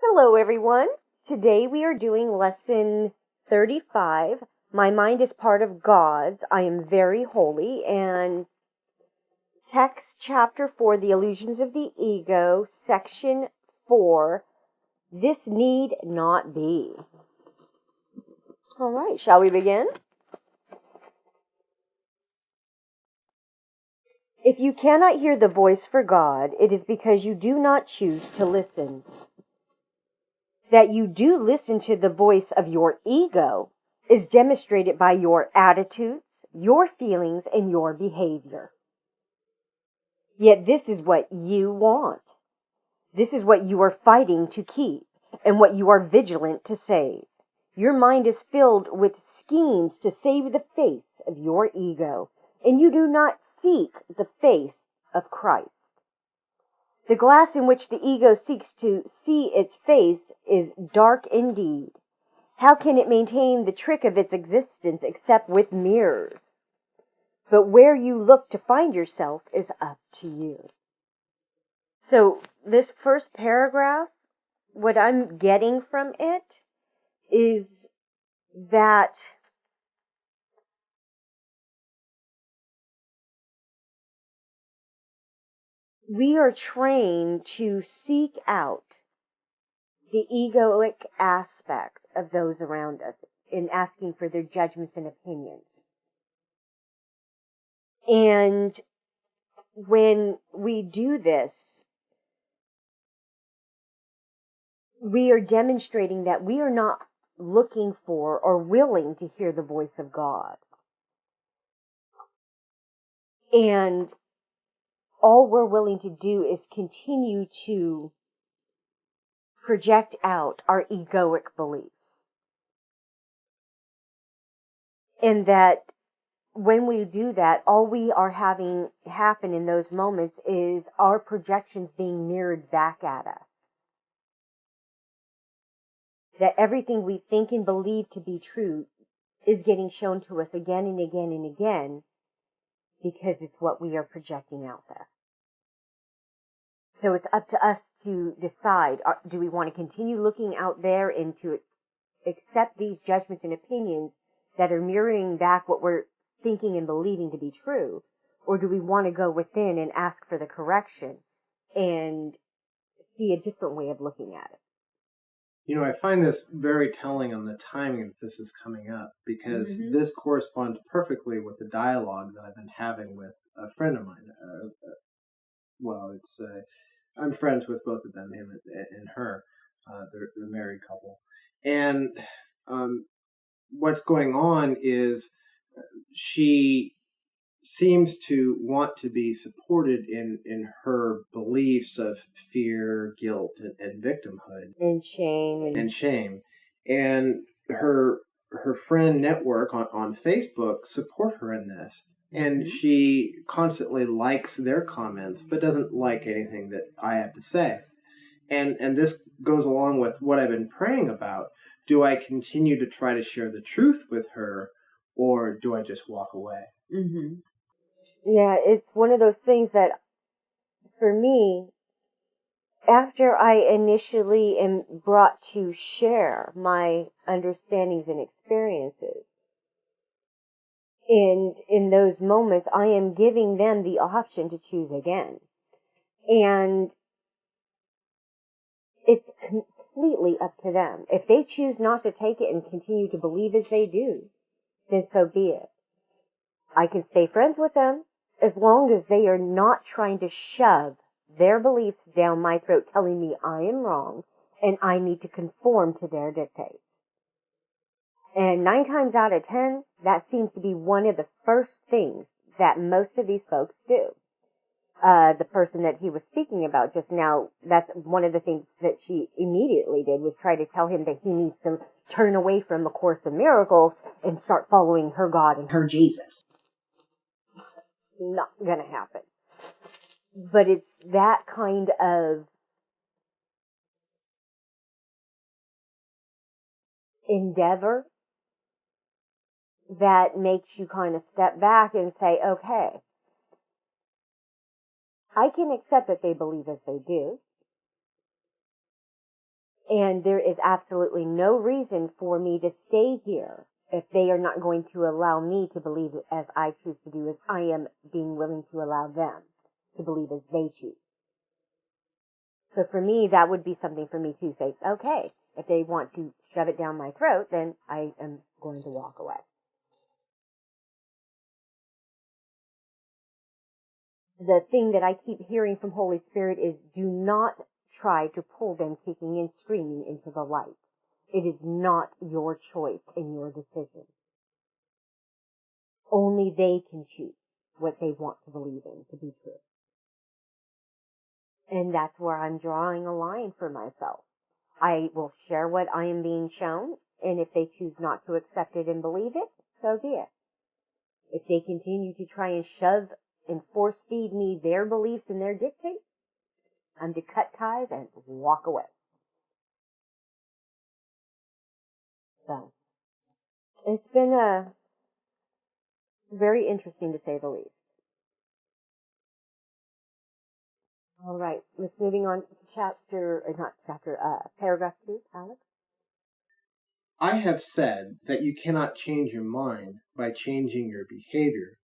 Hello, everyone. Today we are doing lesson 35. My mind is part of God's. I am very holy. And text chapter 4, The Illusions of the Ego, section 4, This Need Not Be. All right, shall we begin? If you cannot hear the voice for God, it is because you do not choose to listen. That you do listen to the voice of your ego is demonstrated by your attitudes, your feelings, and your behavior. Yet this is what you want. This is what you are fighting to keep and what you are vigilant to save. Your mind is filled with schemes to save the face of your ego, and you do not seek the face of Christ. The glass in which the ego seeks to see its face is dark indeed. How can it maintain the trick of its existence except with mirrors? But where you look to find yourself is up to you. So this first paragraph, what I'm getting from it is that we are trained to seek out the egoic aspect of those around us in asking for their judgments and opinions. And when we do this, we are demonstrating that we are not looking for or willing to hear the voice of God. And all we're willing to do is continue to project out our egoic beliefs. And that when we do that, all we are having happen in those moments is our projections being mirrored back at us. That everything we think and believe to be true is getting shown to us again and again and again because it's what we are projecting out there. So it's up to us to decide, do we want to continue looking out there and to accept these judgments and opinions that are mirroring back what we're thinking and believing to be true, or do we want to go within and ask for the correction and see a different way of looking at it? You know, I find this very telling on the timing that this is coming up, because this corresponds perfectly with the dialogue that I've been having with a friend of mine. I'm friends with both of them, him and her. They're a married couple. And what's going on is she seems to want to be supported in her beliefs of fear, guilt, and victimhood. And shame. And her friend network on Facebook support her in this. And she constantly likes their comments, but doesn't like anything that I have to say. And this goes along with what I've been praying about. Do I continue to try to share the truth with her, or do I just walk away? Yeah, it's one of those things that, for me, after I initially am brought to share my understandings and experiences, in those moments, I am giving them the option to choose again. And it's completely up to them. If they choose not to take it and continue to believe as they do, then so be it. I can stay friends with them as long as they are not trying to shove their beliefs down my throat, telling me I am wrong and I need to conform to their dictates. And 9 times out of 10, that seems to be one of the first things that most of these folks do. The person that he was speaking about just now, that's one of the things that she immediately did, was try to tell him that he needs to turn away from A Course in Miracles and start following her God and her Jesus. Not gonna happen. But it's that kind of endeavor that makes you kind of step back and say, okay, I can accept that they believe as they do. And there is absolutely no reason for me to stay here if they are not going to allow me to believe as I choose to do, as I am being willing to allow them to believe as they choose. So for me, that would be something for me to say, okay, if they want to shove it down my throat, then I am going to walk away. The thing that I keep hearing from Holy Spirit is do not try to pull them kicking and screaming into the light. It is not your choice and your decision. Only they can choose what they want to believe in to be true. And that's where I'm drawing a line for myself. I will share what I am being shown, and if they choose not to accept it and believe it, so be it. If they continue to try and shove and force feed me their beliefs and their dictates, I'm to cut ties and walk away. So, it's been very interesting to say the least. All right, let's moving on to paragraph 2, Alex. I have said that you cannot change your mind by changing your behavior,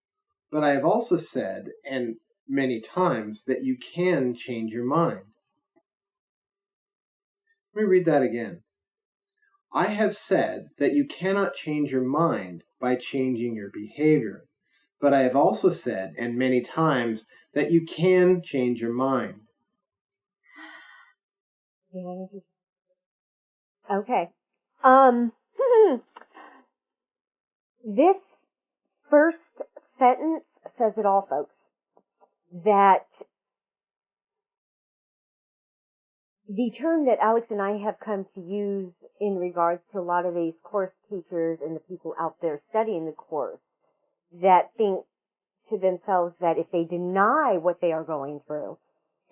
but I have also said, and many times, that you can change your mind. Let me read that again. I have said that you cannot change your mind by changing your behavior, but I have also said, and many times, that you can change your mind. Okay. This first sentence says it all, folks. That the term that Alex and I have come to use in regards to a lot of these course teachers and the people out there studying the course that think to themselves that if they deny what they are going through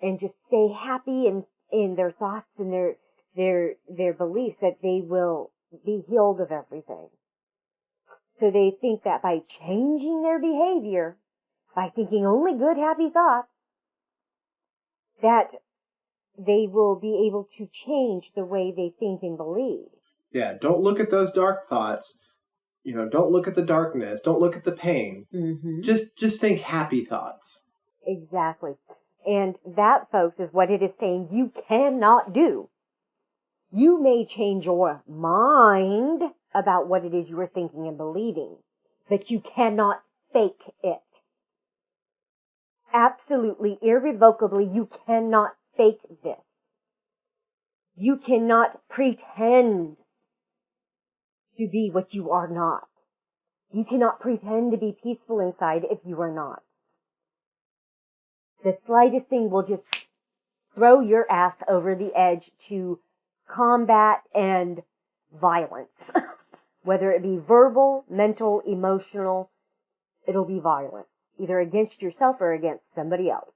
and just stay happy in their thoughts and their beliefs, that they will be healed of everything. So they think that by changing their behavior, by thinking only good, happy thoughts, that they will be able to change the way they think and believe. Yeah, don't look at those dark thoughts. Don't look at the darkness. Don't look at the pain. Mm-hmm. Just think happy thoughts. Exactly. And that, folks, is what it is saying you cannot do. You may change your mind about what it is you are thinking and believing, but you cannot fake it. Absolutely, irrevocably, you cannot fake this. You cannot pretend to be what you are not. You cannot pretend to be peaceful inside if you are not. The slightest thing will just throw your ass over the edge to combat and violence. Whether it be verbal, mental, emotional, it'll be violent. Either against yourself or against somebody else.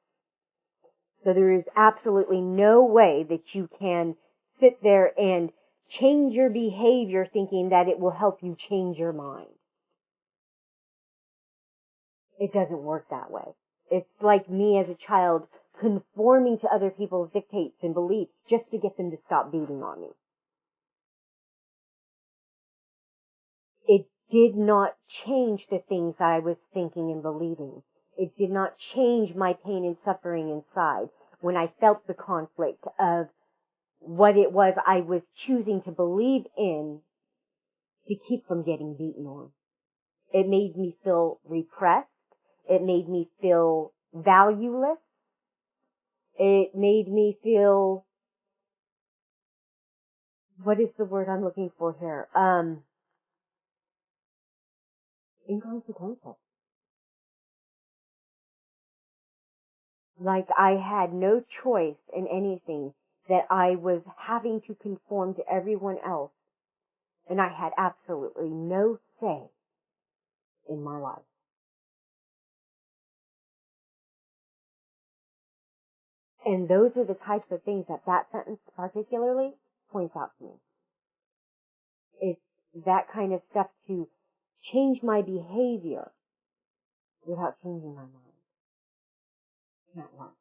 So there is absolutely no way that you can sit there and change your behavior thinking that it will help you change your mind. It doesn't work that way. It's like me as a child conforming to other people's dictates and beliefs just to get them to stop beating on me. It did not change the things I was thinking and believing. It did not change my pain and suffering inside when I felt the conflict of what it was I was choosing to believe in to keep from getting beaten on. It made me feel repressed. It made me feel valueless. It made me feel, what is the word I'm looking for here? Inconsequential. Like I had no choice in anything, that I was having to conform to everyone else, and I had absolutely no say in my life. And those are the types of things that sentence particularly points out to me. It's that kind of stuff to change my behavior without changing my mind. Can't work.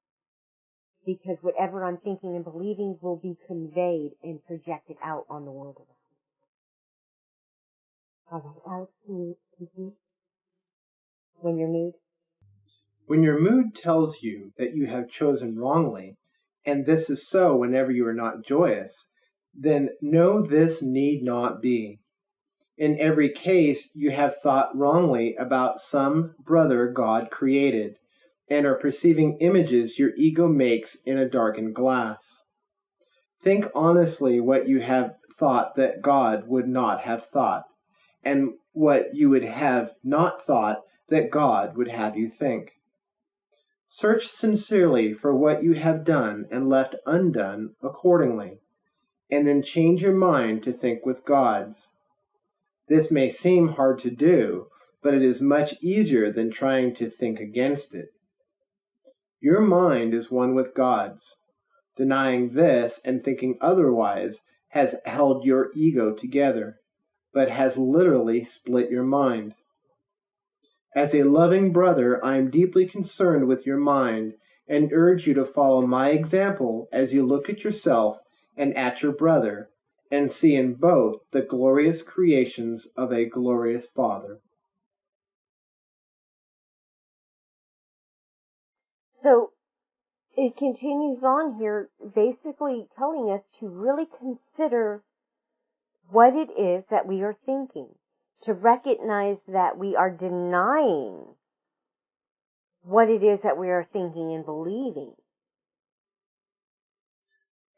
because whatever I'm thinking and believing will be conveyed and projected out on the world around. All right, Alex, can you continue? When you're moved? When your mood tells you that you have chosen wrongly, and this is so whenever you are not joyous, then know this need not be. In every case, you have thought wrongly about some brother God created, and are perceiving images your ego makes in a darkened glass. Think honestly what you have thought that God would not have thought, and what you would have not thought that God would have you think. Search sincerely for what you have done and left undone accordingly, and then change your mind to think with God's. This may seem hard to do, but it is much easier than trying to think against it. Your mind is one with God's. Denying this and thinking otherwise has held your ego together, but has literally split your mind. As a loving brother, I am deeply concerned with your mind and urge you to follow my example as you look at yourself and at your brother, and see in both the glorious creations of a glorious Father. So it continues on here, basically telling us to really consider what it is that we are thinking, to recognize that we are denying what it is that we are thinking and believing.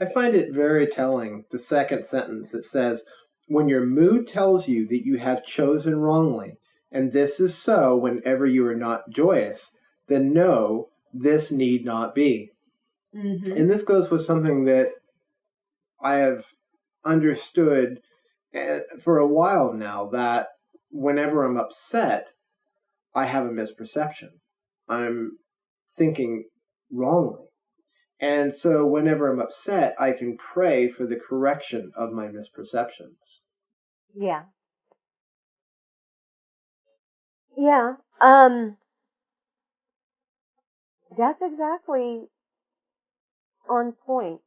I find it very telling, the second sentence that says, when your mood tells you that you have chosen wrongly, and this is so whenever you are not joyous, then know this need not be. Mm-hmm. And this goes with something that I have understood for a while now, that whenever I'm upset, I have a misperception. I'm thinking wrongly. And so whenever I'm upset, I can pray for the correction of my misperceptions. Yeah. Yeah. That's exactly on point.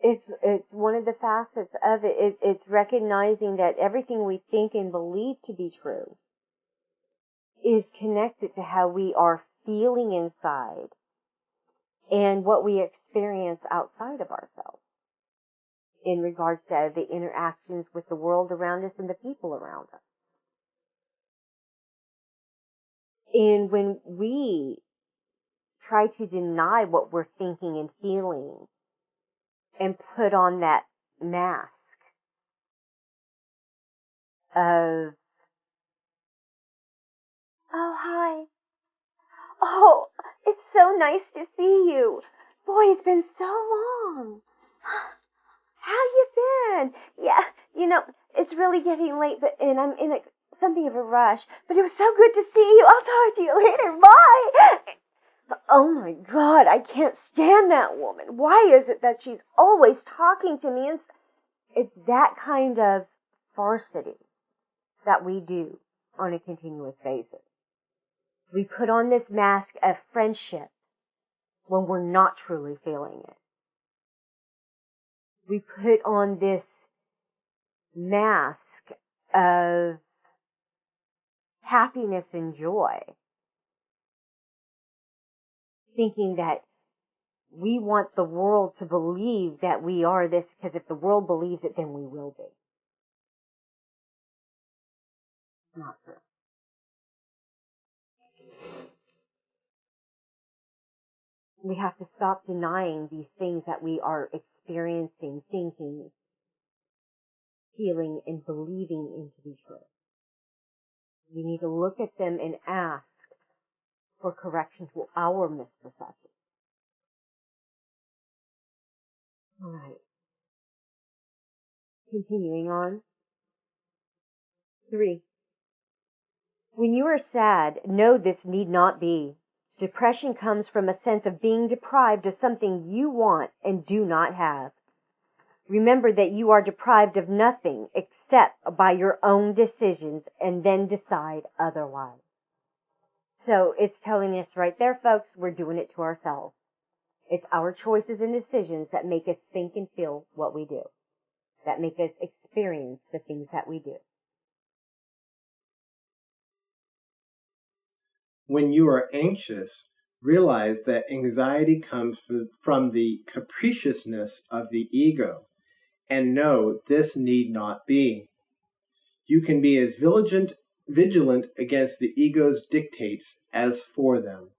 It's one of the facets of it. It's recognizing that everything we think and believe to be true is connected to how we are feeling inside and what we experience outside of ourselves in regards to the interactions with the world around us and the people around us. And when we try to deny what we're thinking and feeling and put on that mask of, oh, hi. Oh, it's so nice to see you. Boy, it's been so long. How you been? Yeah, it's really getting late, and I'm in something of a rush. But it was so good to see you. I'll talk to you later. Bye. Oh my God, I can't stand that woman. Why is it that she's always talking to me? And it's that kind of farcity that we do on a continuous basis. We put on this mask of friendship when we're not truly feeling it. We put on this mask of happiness and joy, thinking that we want the world to believe that we are this, because if the world believes it, then we will be. Not true. We have to stop denying these things that we are experiencing, thinking, feeling, and believing in to be true. We need to look at them and ask for correction to our misperception. All right. Continuing on. 3. When you are sad, know this need not be. Depression comes from a sense of being deprived of something you want and do not have. Remember that you are deprived of nothing except by your own decisions, and then decide otherwise. So it's telling us right there, folks, we're doing it to ourselves. It's our choices and decisions that make us think and feel what we do, that make us experience the things that we do. When you are anxious, realize that anxiety comes from the capriciousness of the ego, and know this need not be. You can be as vigilant against the ego's dictates as for them.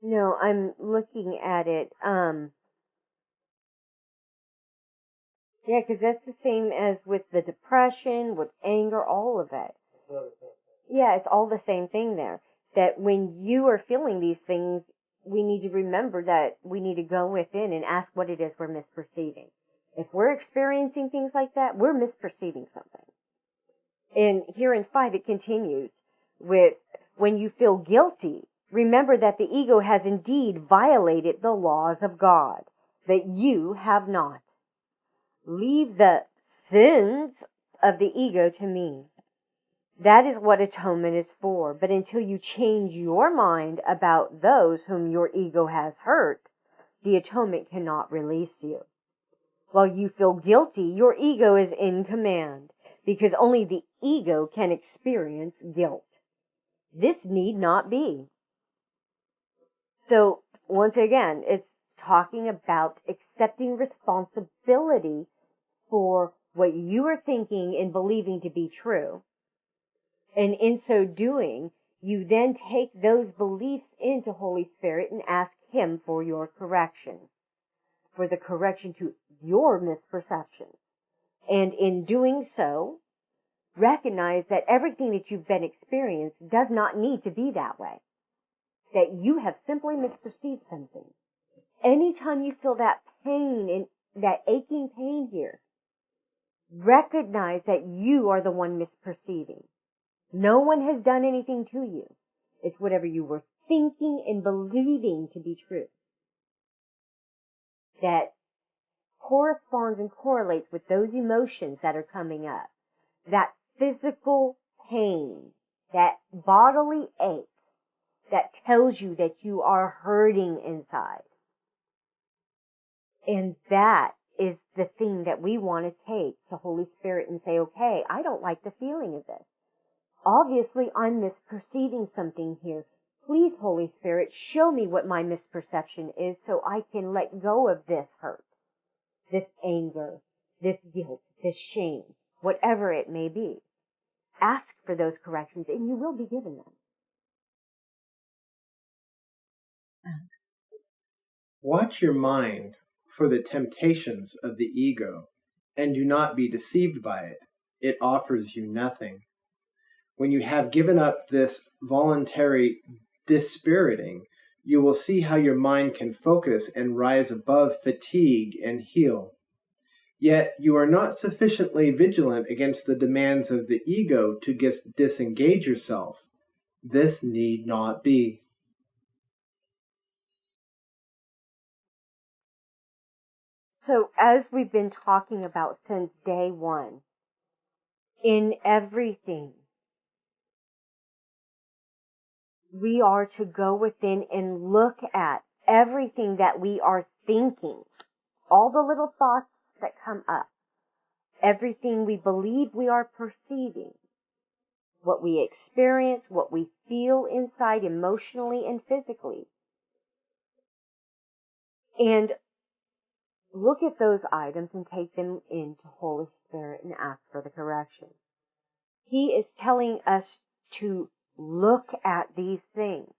No, I'm looking at it. Yeah, because that's the same as with the depression, with anger, all of it. Yeah, it's all the same thing there. That when you are feeling these things, we need to remember that we need to go within and ask what it is we're misperceiving. If we're experiencing things like that, we're misperceiving something. And here in 5, it continues with, when you feel guilty, remember that the ego has indeed violated the laws of God, that you have not. Leave the sins of the ego to me. That is what atonement is for. But until you change your mind about those whom your ego has hurt, the atonement cannot release you. While you feel guilty, your ego is in command, because only the ego can experience guilt. This need not be. So, once again, it's talking about accepting responsibility for what you are thinking and believing to be true. And in so doing, you then take those beliefs into Holy Spirit and ask Him for your correction, for the correction to your misperceptions. And in doing so, recognize that everything that you've been experiencing does not need to be that way. That you have simply misperceived something. Anytime you feel that pain and that aching pain here, recognize that you are the one misperceiving. No one has done anything to you. It's whatever you were thinking and believing to be true that corresponds and correlates with those emotions that are coming up. That physical pain, that bodily ache that tells you that you are hurting inside. And that is the thing that we want to take to Holy Spirit and say, okay, I don't like the feeling of this. Obviously, I'm misperceiving something here. Please, Holy Spirit, show me what my misperception is so I can let go of this hurt, this anger, this guilt, this shame, whatever it may be. Ask for those corrections and you will be given them. Watch your mind for the temptations of the ego, and do not be deceived by it. It offers you nothing. When you have given up this voluntary dispiriting, you will see how your mind can focus and rise above fatigue and heal. Yet you are not sufficiently vigilant against the demands of the ego to disengage yourself. This need not be. So as we've been talking about since day one, in everything, we are to go within and look at everything that we are thinking, all the little thoughts that come up, everything we believe we are perceiving, what we experience, what we feel inside emotionally and physically. And look at those items and take them into Holy Spirit and ask for the correction. He is telling us to look at these things.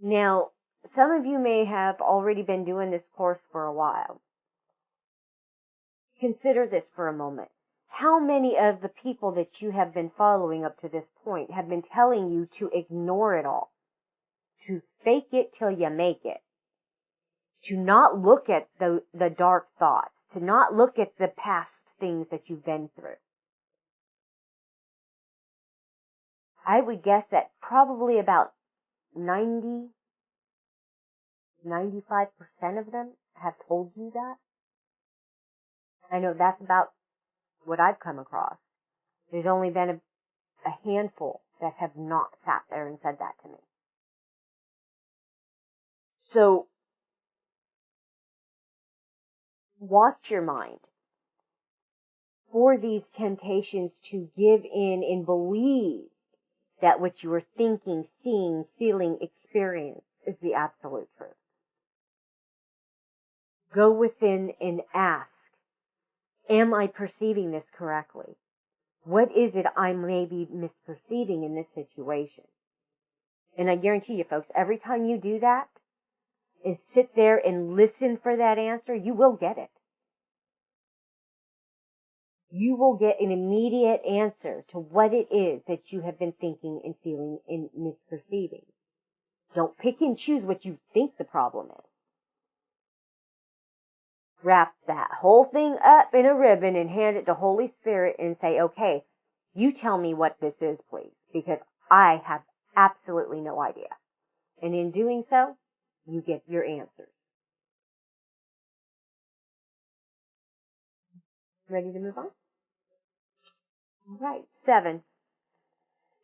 Now, some of you may have already been doing this course for a while. Consider this for a moment. How many of the people that you have been following up to this point have been telling you to ignore it all? To fake it till you make it? To not look at the dark thoughts? To not look at the past things that you've been through? I would guess that probably about 95% of them have told you that. I know that's about what I've come across. There's only been a handful that have not sat there and said that to me. So, watch your mind for these temptations to give in and believe that what you are thinking, seeing, feeling, experience is the absolute truth. Go within and ask, am I perceiving this correctly? What is it I may be misperceiving in this situation? And I guarantee you, folks, every time you do that and sit there and listen for that answer, you will get it. You will get an immediate answer to what it is that you have been thinking and feeling and misperceiving. Don't pick and choose what you think the problem is. Wrap that whole thing up in a ribbon and hand it to Holy Spirit and say, okay, you tell me what this is, please, because I have absolutely no idea. And in doing so, you get your answers. Ready to move on? All right, 7.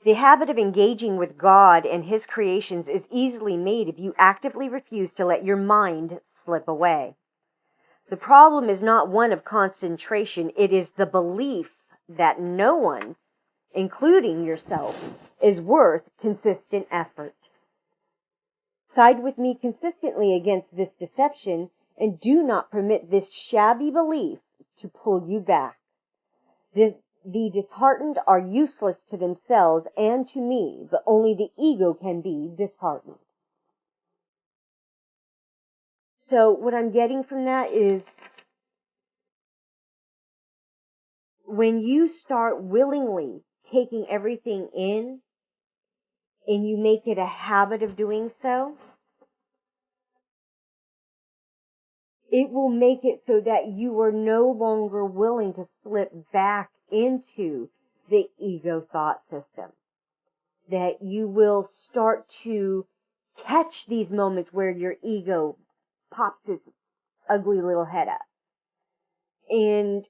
The habit of engaging with God and His creations is easily made if you actively refuse to let your mind slip away. The problem is not one of concentration, it is the belief that no one, including yourself, is worth consistent effort. Side with me consistently against this deception and do not permit this shabby belief to pull you back. The disheartened are useless to themselves and to me, but only the ego can be disheartened. So what I'm getting from that is when you start willingly taking everything in and you make it a habit of doing so, it will make it so that you are no longer willing to slip back into the ego thought system. That you will start to catch these moments where your ego pops its ugly little head up. And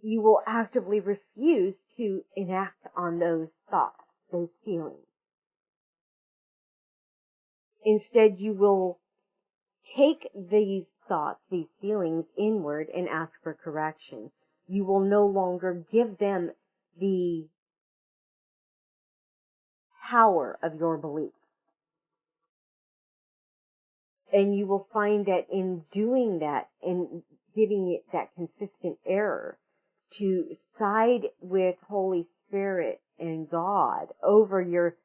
you will actively refuse to enact on those thoughts, those feelings. Instead, you will take these thoughts, these feelings inward and ask for correction. You will no longer give them the power of your belief. And you will find that in doing that and giving it that consistent error to side with Holy Spirit and God over your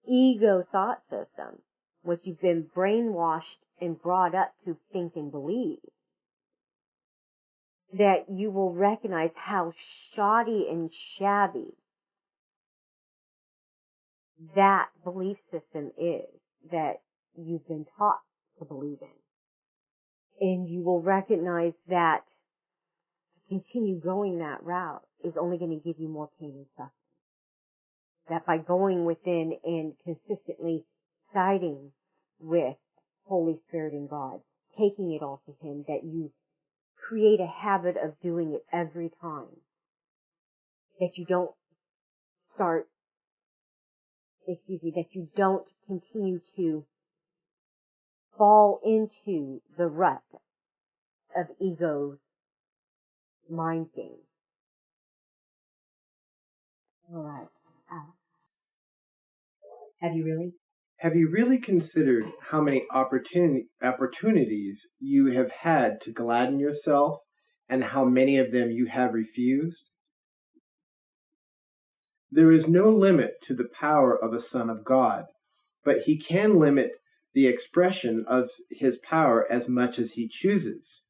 ego thought system, what you've been brainwashed and brought up to think and believe, that you will recognize how shoddy and shabby that belief system is that you've been taught to believe in. And you will recognize that to continue going that route is only going to give you more pain and suffering. That by going within and consistently siding with Holy Spirit and God, taking it all to Him, that you create a habit of doing it every time. That you don't that you don't continue to fall into the rut of ego's mind games. All right. Have you really considered how many opportunities you have had to gladden yourself and how many of them you have refused? There is no limit to the power of a son of God, but He can limit the expression of His power as much as He chooses.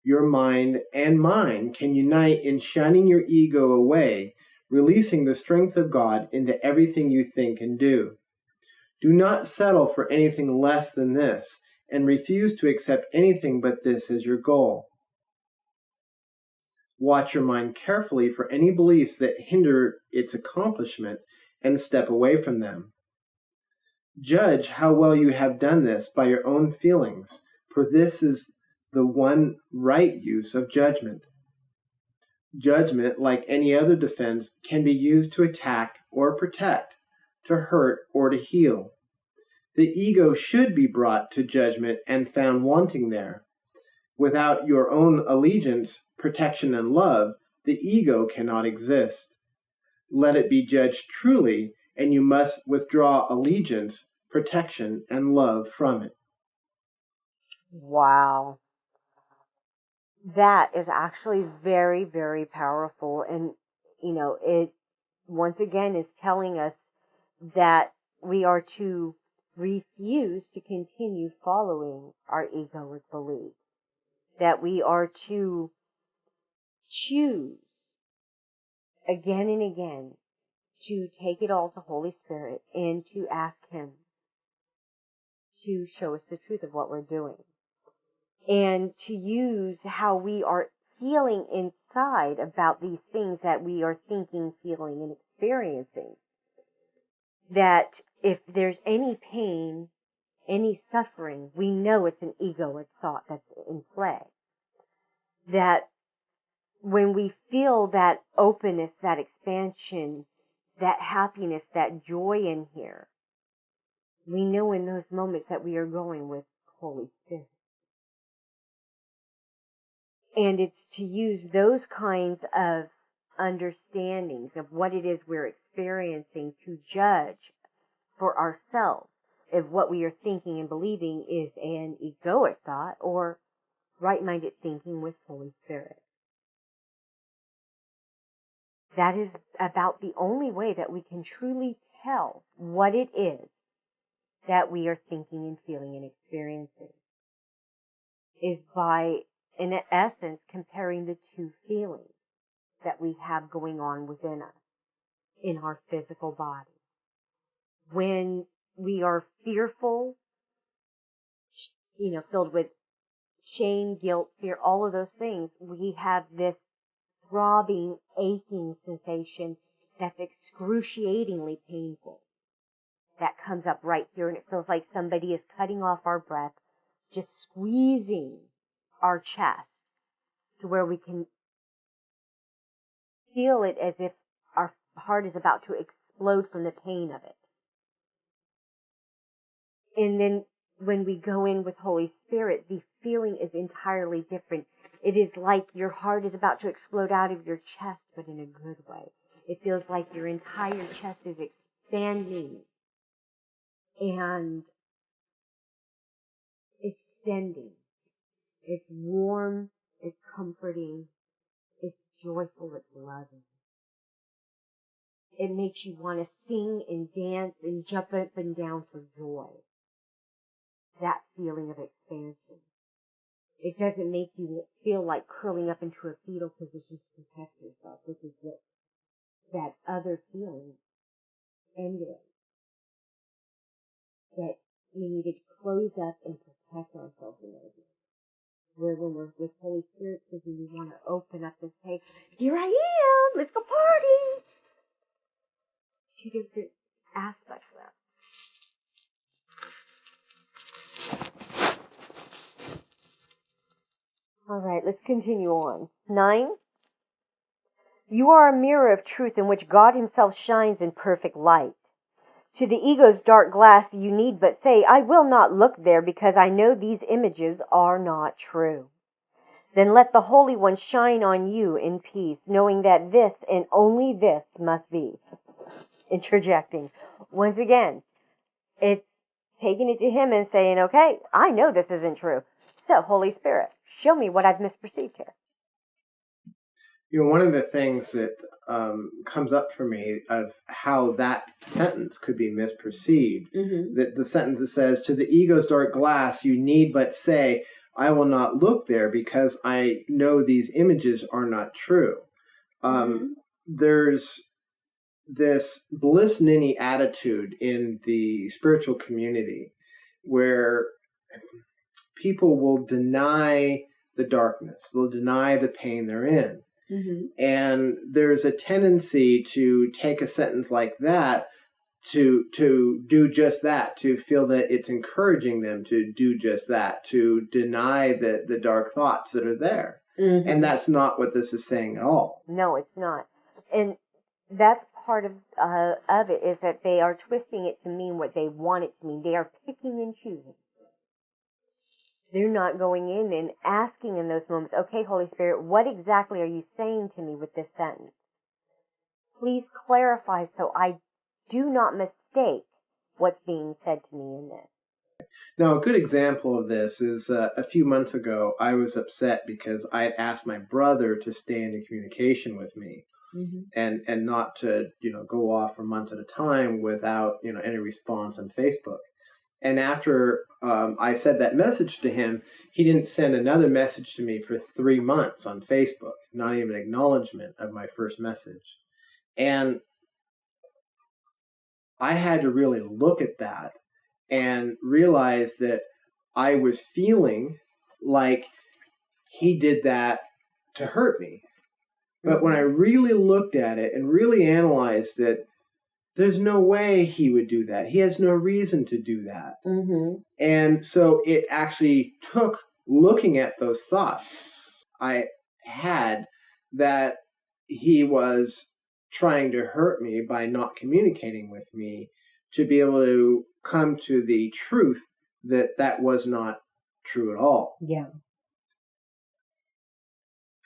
Your mind and mine can unite in shunning your ego away, releasing the strength of God into everything you think and do. Do not settle for anything less than this, and refuse to accept anything but this as your goal. Watch your mind carefully for any beliefs that hinder its accomplishment and step away from them. Judge how well you have done this by your own feelings, for this is the one right use of judgment. Judgment, like any other defense, can be used to attack or protect, to hurt or to heal. The ego should be brought to judgment and found wanting there. Without your own allegiance, protection, and love, the ego cannot exist. Let it be judged truly, and you must withdraw allegiance, protection, and love from it. Wow. That is actually very, very powerful. And, it once again is telling us that we are to refuse to continue following our egoic beliefs. That we are to choose again and again to take it all to Holy Spirit and to ask Him to show us the truth of what we're doing. And to use how we are feeling inside about these things that we are thinking, feeling, and experiencing. That if there's any pain, any suffering, we know it's an egoic thought that's in play. That when we feel that openness, that expansion, that happiness, that joy in here, we know in those moments that we are going with Holy Spirit. And it's to use those kinds of understandings of what it is we're experiencing to judge for ourselves if what we are thinking and believing is an egoic thought or right-minded thinking with Holy Spirit. That is about the only way that we can truly tell what it is that we are thinking and feeling and experiencing, is by, in essence, comparing the two feelings that we have going on within us in our physical body. When we are fearful, filled with shame, guilt, fear, all of those things, we have this throbbing, aching sensation that's excruciatingly painful. That comes up right here, and it feels like somebody is cutting off our breath, just squeezing our chest to where we can feel it as if our heart is about to explode from the pain of it. And then when we go in with Holy Spirit, the feeling is entirely different. It is like your heart is about to explode out of your chest, but in a good way. It feels like your entire chest is expanding and extending. It's warm, it's comforting, it's joyful, it's loving. It makes you want to sing and dance and jump up and down for joy. That feeling of expansion. It doesn't make you feel like curling up into a fetal position to protect yourself, which is what that other feeling emulates. That we need to close up and protect ourselves in those ways. Where when we're with Holy Spirit, because we want to open up and say, here I am, let's go party. Two different aspects of that. All right, let's continue on. 9. You are a mirror of truth in which God Himself shines in perfect light. To the ego's dark glass you need but say, I will not look there because I know these images are not true. Then let the Holy One shine on you in peace, knowing that this and only this must be. Interjecting. Once again, it's taking it to Him and saying, okay, I know this isn't true. So, Holy Spirit, show me what I've misperceived here. One of the things that comes up for me of how that sentence could be misperceived, that the sentence that says, to the ego's dark glass, you need but say, I will not look there because I know these images are not true. There's this bliss ninny attitude in the spiritual community where people will deny the darkness. They'll deny the pain they're in. And there's a tendency to take a sentence like that to do just that, to feel that it's encouraging them to do just that, to deny the dark thoughts that are there. Mm-hmm. And that's not what this is saying at all. No, it's not. And that's part of it, is that they are twisting it to mean what they want it to mean. They are picking and choosing. They're not going in and asking in those moments, okay, Holy Spirit, what exactly are you saying to me with this sentence? Please clarify so I do not mistake what's being said to me in this. Now, a good example of this is a few months ago, I was upset because I had asked my brother to stay in communication with me. Mm-hmm. And not to, go off for months at a time without, any response on Facebook. And after I said that message to him, he didn't send another message to me for 3 months on Facebook, not even acknowledgement of my first message. And I had to really look at that and realize that I was feeling like he did that to hurt me. But when I really looked at it and really analyzed it, there's no way he would do that. He has no reason to do that. Mm-hmm. And so it actually took looking at those thoughts I had that he was trying to hurt me by not communicating with me to be able to come to the truth that that was not true at all. Yeah.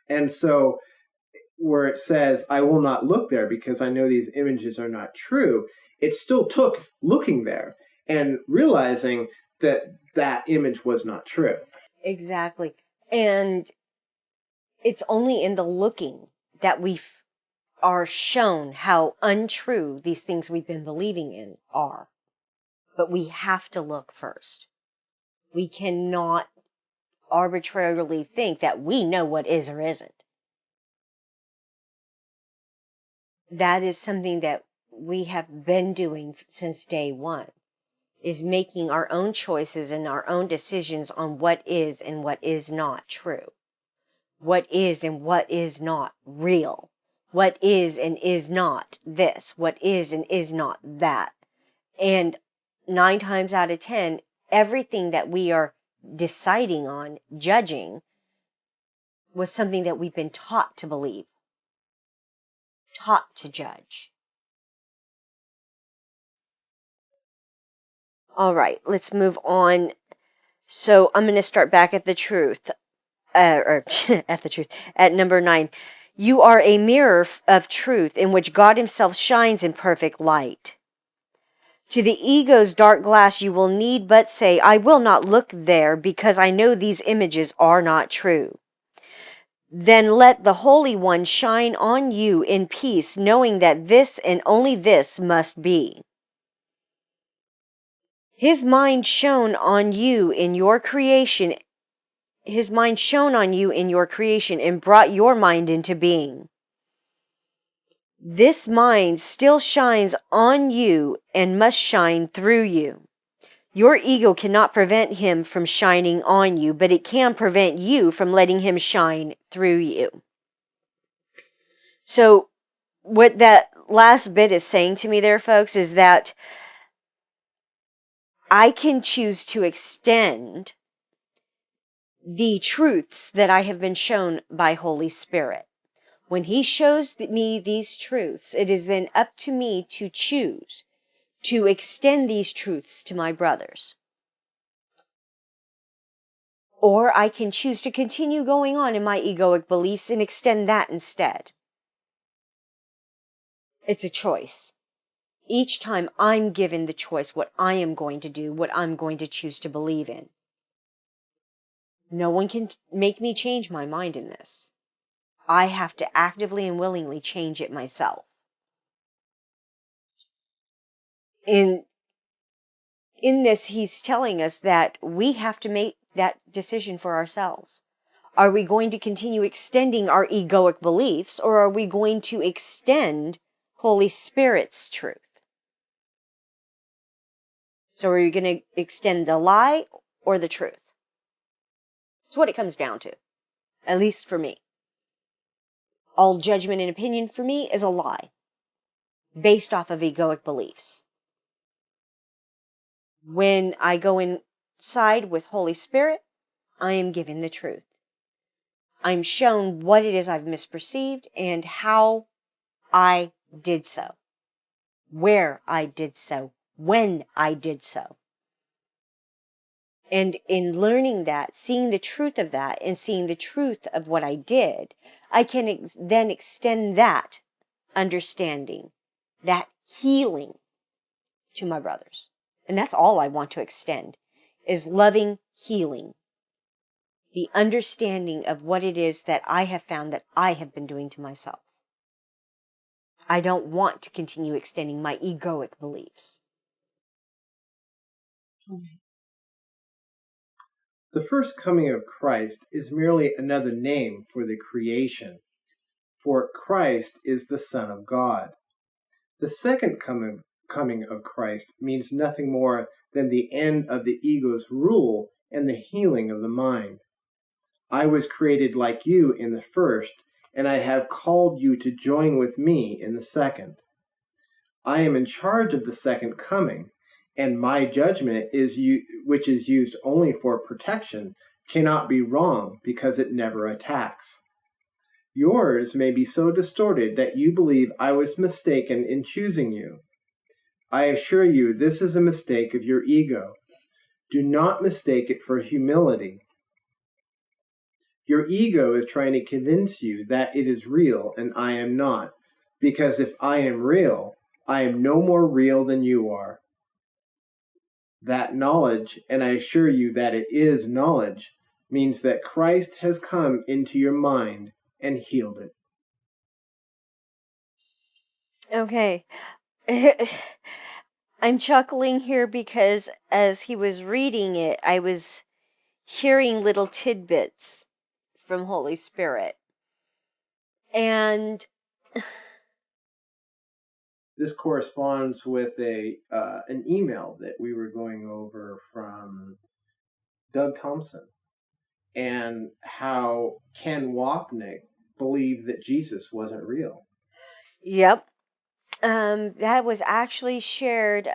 And so where it says, I will not look there because I know these images are not true, it still took looking there and realizing that that image was not true. Exactly. And it's only in the looking that we are shown how untrue these things we've been believing in are. But we have to look first. We cannot arbitrarily think that we know what is or isn't. That is something that we have been doing since day one, is making our own choices and our own decisions on what is and what is not true. What is and what is not real. What is and is not this. What is and is not that. And 9 times out of 10, everything that we are deciding on, judging, was something that we've been taught to believe. Taught to judge. All right, let's move on. So I'm going to start back at the truth. At number 9. You are a mirror of truth in which God himself shines in perfect light. To the ego's dark glass you will need but say, I will not look there because I know these images are not true. Then let the Holy One shine on you in peace, knowing that this and only this must be. His mind shone on you in your creation. His mind shone on you in your creation and brought your mind into being. This mind still shines on you and must shine through you. Your ego cannot prevent him from shining on you, but it can prevent you from letting him shine through you. So what that last bit is saying to me there, folks, is that I can choose to extend the truths that I have been shown by Holy Spirit. When he shows me these truths, it is then up to me to choose to extend these truths to my brothers. Or I can choose to continue going on in my egoic beliefs and extend that instead. It's a choice. Each time I'm given the choice what I am going to do, what I'm going to choose to believe in. No one can make me change my mind in this. I have to actively and willingly change it myself. In this, he's telling us that we have to make that decision for ourselves. Are we going to continue extending our egoic beliefs, or are we going to extend Holy Spirit's truth? So are you going to extend the lie or the truth? That's what it comes down to, at least for me. All judgment and opinion for me is a lie, based off of egoic beliefs. When I go inside with Holy Spirit, I am given the truth. I'm shown what it is I've misperceived and how I did so, where I did so, when I did so. And in learning that, seeing the truth of that, and seeing the truth of what I did, I can then extend that understanding, that healing to my brothers. And that's all I want to extend, is loving healing. The understanding of what it is that I have found that I have been doing to myself. I don't want to continue extending my egoic beliefs. The first coming of Christ is merely another name for the creation, for Christ is the Son of God. The second coming of Christ means nothing more than the end of the ego's rule and the healing of the mind. I was created like you in the first, and I have called you to join with me in the second. I am in charge of the second coming, and my judgment which is used only for protection, cannot be wrong because it never attacks. Yours may be so distorted that you believe I was mistaken in choosing you. I assure you this is a mistake of your ego. Do not mistake it for humility. Your ego is trying to convince you that it is real and I am not, because if I am real, I am no more real than you are. That knowledge, and I assure you that it is knowledge, means that Christ has come into your mind and healed it. Okay. I'm chuckling here because as he was reading it, I was hearing little tidbits from Holy Spirit. And this corresponds with an email that we were going over from Doug Thompson, and how Ken Wapnick believed that Jesus wasn't real. yep. That was actually shared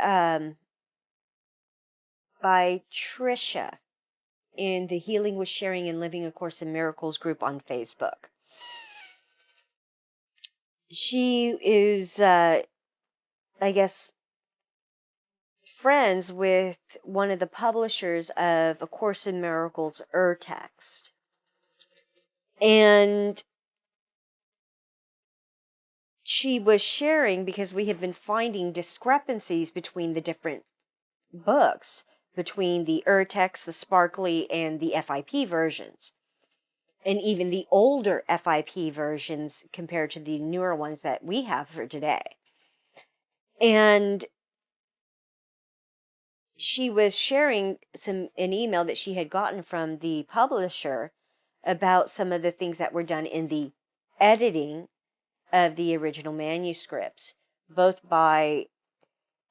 by Trisha in the Healing with Sharing and Living A Course in Miracles group on Facebook. She is, I guess, friends with one of the publishers of A Course in Miracles text. And she was sharing, because we have been finding discrepancies between the different books, between the text, the sparkly, and the FIP versions. And even the older FIP versions compared to the newer ones that we have for today. And she was sharing an email that she had gotten from the publisher about some of the things that were done in the editing of the original manuscripts, both by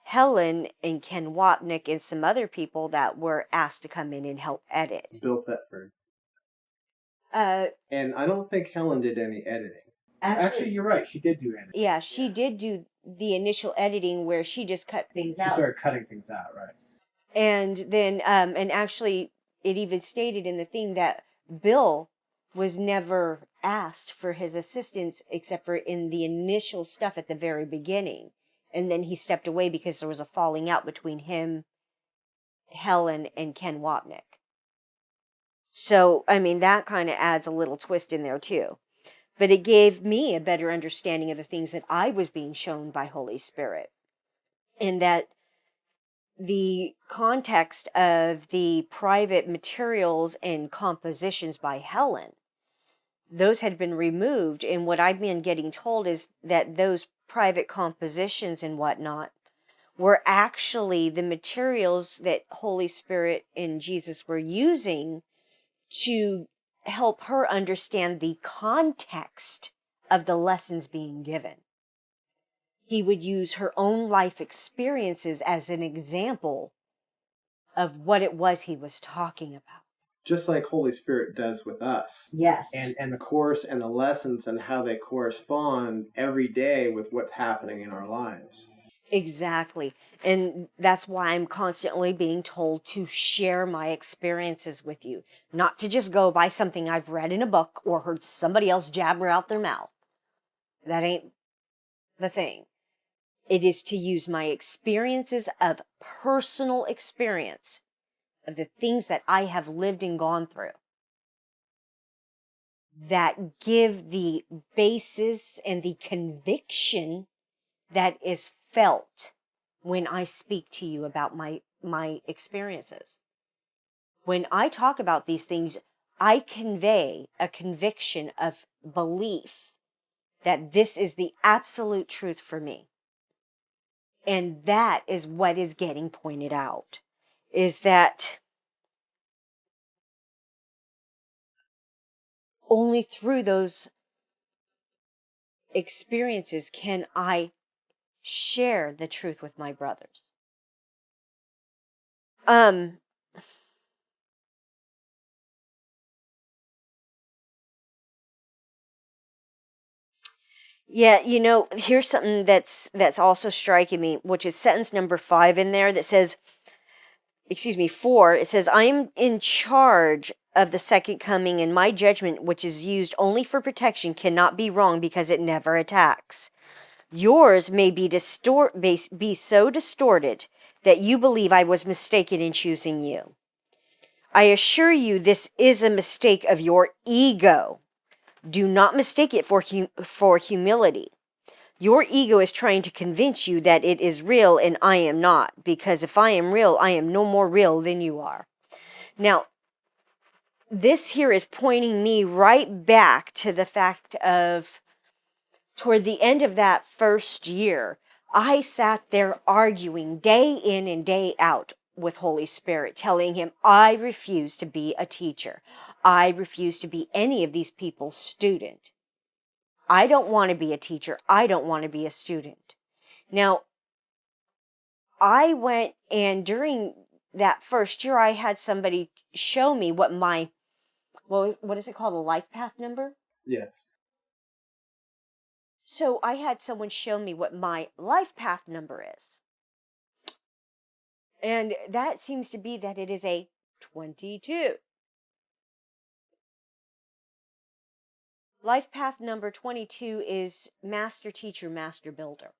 Helen and Ken Wapnick and some other people that were asked to come in and help edit. Bill Thetford. And I don't think Helen did any editing. Actually, you're right. She did do editing. Yeah, she did do the initial editing where she just cut things out. She started cutting things out, right? And then, and actually, it even stated in the thing that Bill was never asked for his assistance except for in the initial stuff at the very beginning. And then he stepped away because there was a falling out between him, Helen, and Ken Wapnick. So, I mean, that kind of adds a little twist in there too. But it gave me a better understanding of the things that I was being shown by Holy Spirit. And that the context of the private materials and compositions by Helen, those had been removed. And what I've been getting told is that those private compositions and whatnot were actually the materials that Holy Spirit and Jesus were using to help her understand the context of the lessons being given. He would use her own life experiences as an example of what it was he was talking about. Just like Holy Spirit does with us. Yes. And the Course and the lessons and how they correspond every day with what's happening in our lives. Exactly. And that's why I'm constantly being told to share my experiences with you, not to just go by something I've read in a book or heard somebody else jabber out their mouth. That ain't the thing. It is to use my experiences of personal experience of the things that I have lived and gone through that give the basis and the conviction that is felt when I speak to you about my experiences. When I talk about these things, I convey a conviction of belief that this is the absolute truth for me. And that is what is getting pointed out, is that only through those experiences can I share the truth with my brothers. Yeah, here's something that's also striking me, which is sentence number 5 in there that says, 4, it says, I am in charge of the second coming, and my judgment, which is used only for protection, cannot be wrong because it never attacks. Yours may be so distorted that you believe I was mistaken in choosing you. I assure you this is a mistake of your ego. Do not mistake it for humility. Your ego is trying to convince you that it is real and I am not, because if I am real, I am no more real than you are. Now, this here is pointing me right back to the fact of, toward the end of that first year, I sat there arguing day in and day out with Holy Spirit, telling him, I refuse to be a teacher. I refuse to be any of these people's student. I don't want to be a teacher. I don't want to be a student. Now, I went, and during that first year, I had somebody show me what what is it called? A life path number? Yes. So I had someone show me what my life path number is. And that seems to be that it is a 22. Life path number 22 is master teacher, master builder,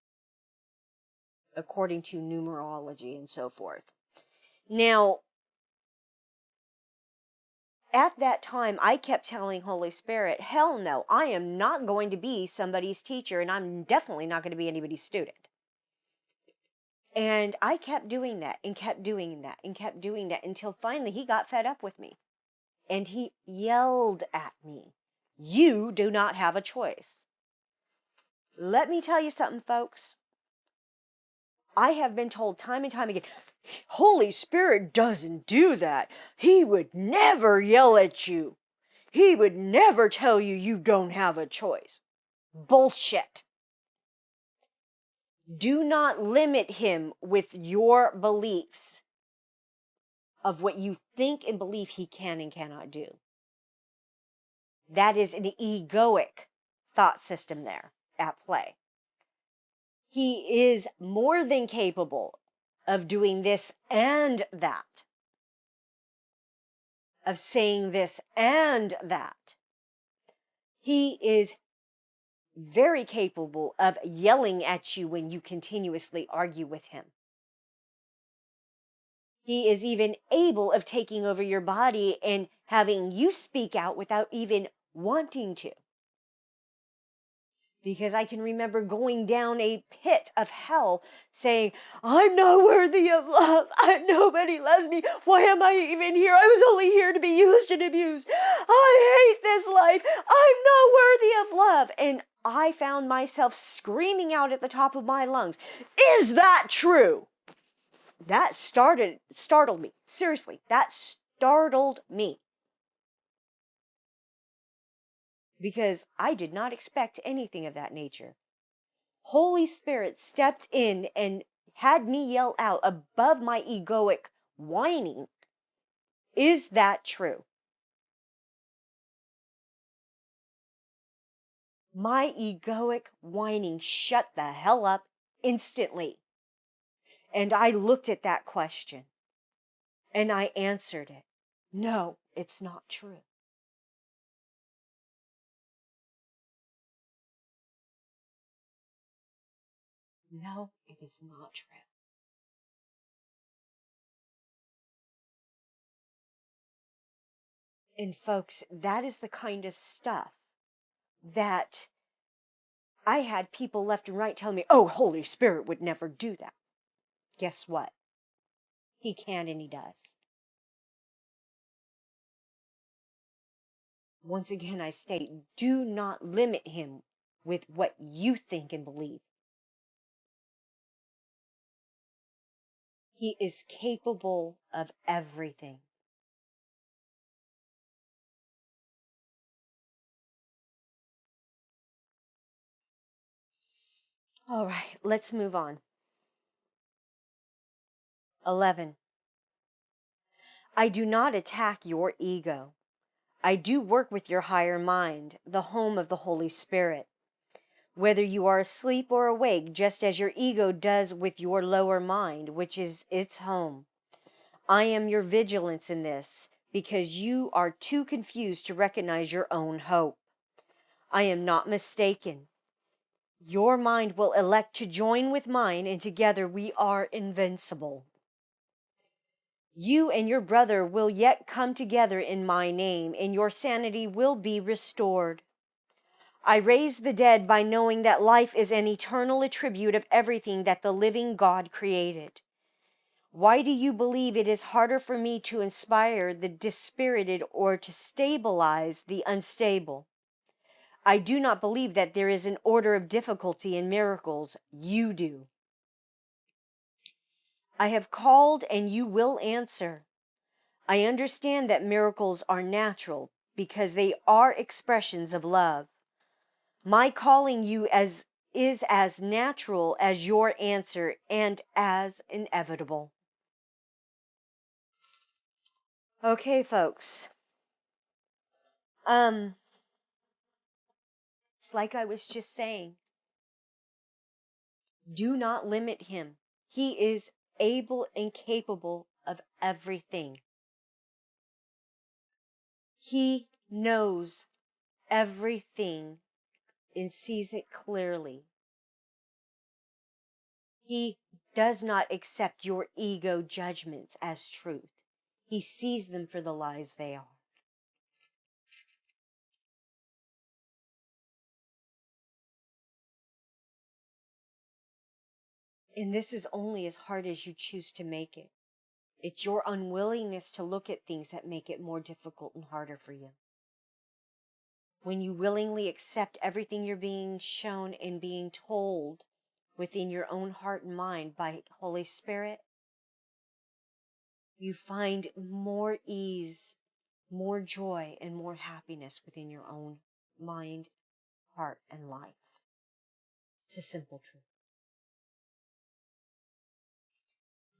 according to numerology and so forth. Now, at that time, I kept telling Holy Spirit, hell no, I am not going to be somebody's teacher, and I'm definitely not going to be anybody's student. And I kept doing that and kept doing that and kept doing that until finally he got fed up with me. And he yelled at me, you do not have a choice. Let me tell you something, folks. I have been told time and time again, Holy Spirit doesn't do that. He would never yell at you. He would never tell you you don't have a choice. Bullshit. Do not limit him with your beliefs of what you think and believe he can and cannot do. That is an egoic thought system there at play. He is more than capable of doing this and that, of saying this and that. He is very capable of yelling at you when you continuously argue with him. He is even able of taking over your body and having you speak out without even wanting to. Because I can remember going down a pit of hell saying, I'm not worthy of love. Nobody loves me. Why am I even here? I was only here to be used and abused. I hate this life. I'm not worthy of love. And I found myself screaming out at the top of my lungs, is that true? That startled me. Seriously, that startled me. Because I did not expect anything of that nature. Holy Spirit stepped in and had me yell out above my egoic whining, is that true? My egoic whining shut the hell up instantly. And I looked at that question and I answered it. No, it's not true. No, it is not true. And folks, that is the kind of stuff that I had people left and right telling me, oh, Holy Spirit would never do that. Guess what? He can and he does. Once again, I state, do not limit him with what you think and believe. He is capable of everything. All right, let's move on. 11. I do not attack your ego. I do work with your higher mind, the home of the Holy Spirit. Whether you are asleep or awake, just as your ego does with your lower mind, which is its home. I am your vigilance in this, because you are too confused to recognize your own hope. I am not mistaken. Your mind will elect to join with mine, and together we are invincible. You and your brother will yet come together in my name, and your sanity will be restored. I raise the dead by knowing that life is an eternal attribute of everything that the living God created. Why do you believe it is harder for me to inspire the dispirited or to stabilize the unstable? I do not believe that there is an order of difficulty in miracles. You do. I have called and you will answer. I understand that miracles are natural because they are expressions of love. My calling you is as natural as your answer and as inevitable. Okay, folks. It's like I was just saying. Do not limit him. He is able and capable of everything. He knows everything and sees it clearly. He does not accept your ego judgments as truth. He sees them for the lies they are. And this is only as hard as you choose to make it. It's your unwillingness to look at things that make it more difficult and harder for you. When you willingly accept everything you're being shown and being told within your own heart and mind by Holy Spirit, you find more ease, more joy, and more happiness within your own mind, heart, and life. It's a simple truth.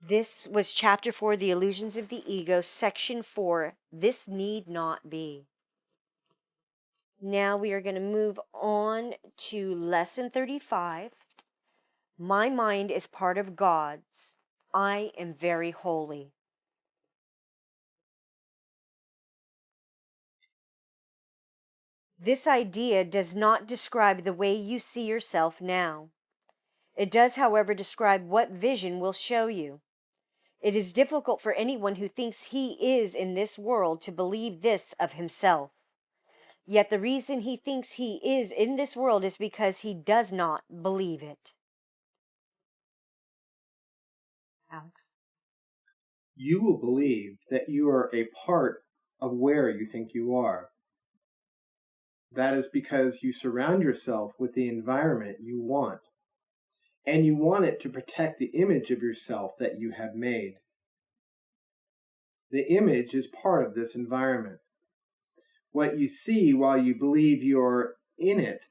This was Chapter 4, The Illusions of the Ego, Section 4, This Need Not Be. Now we are going to move on to Lesson 35. My mind is part of God's. I am very holy. This idea does not describe the way you see yourself now. It does, however, describe what vision will show you. It is difficult for anyone who thinks he is in this world to believe this of himself. Yet the reason he thinks he is in this world is because he does not believe it. Alex? You will believe that you are a part of where you think you are. That is because you surround yourself with the environment you want, and you want it to protect the image of yourself that you have made. The image is part of this environment. What you see while you believe you're in it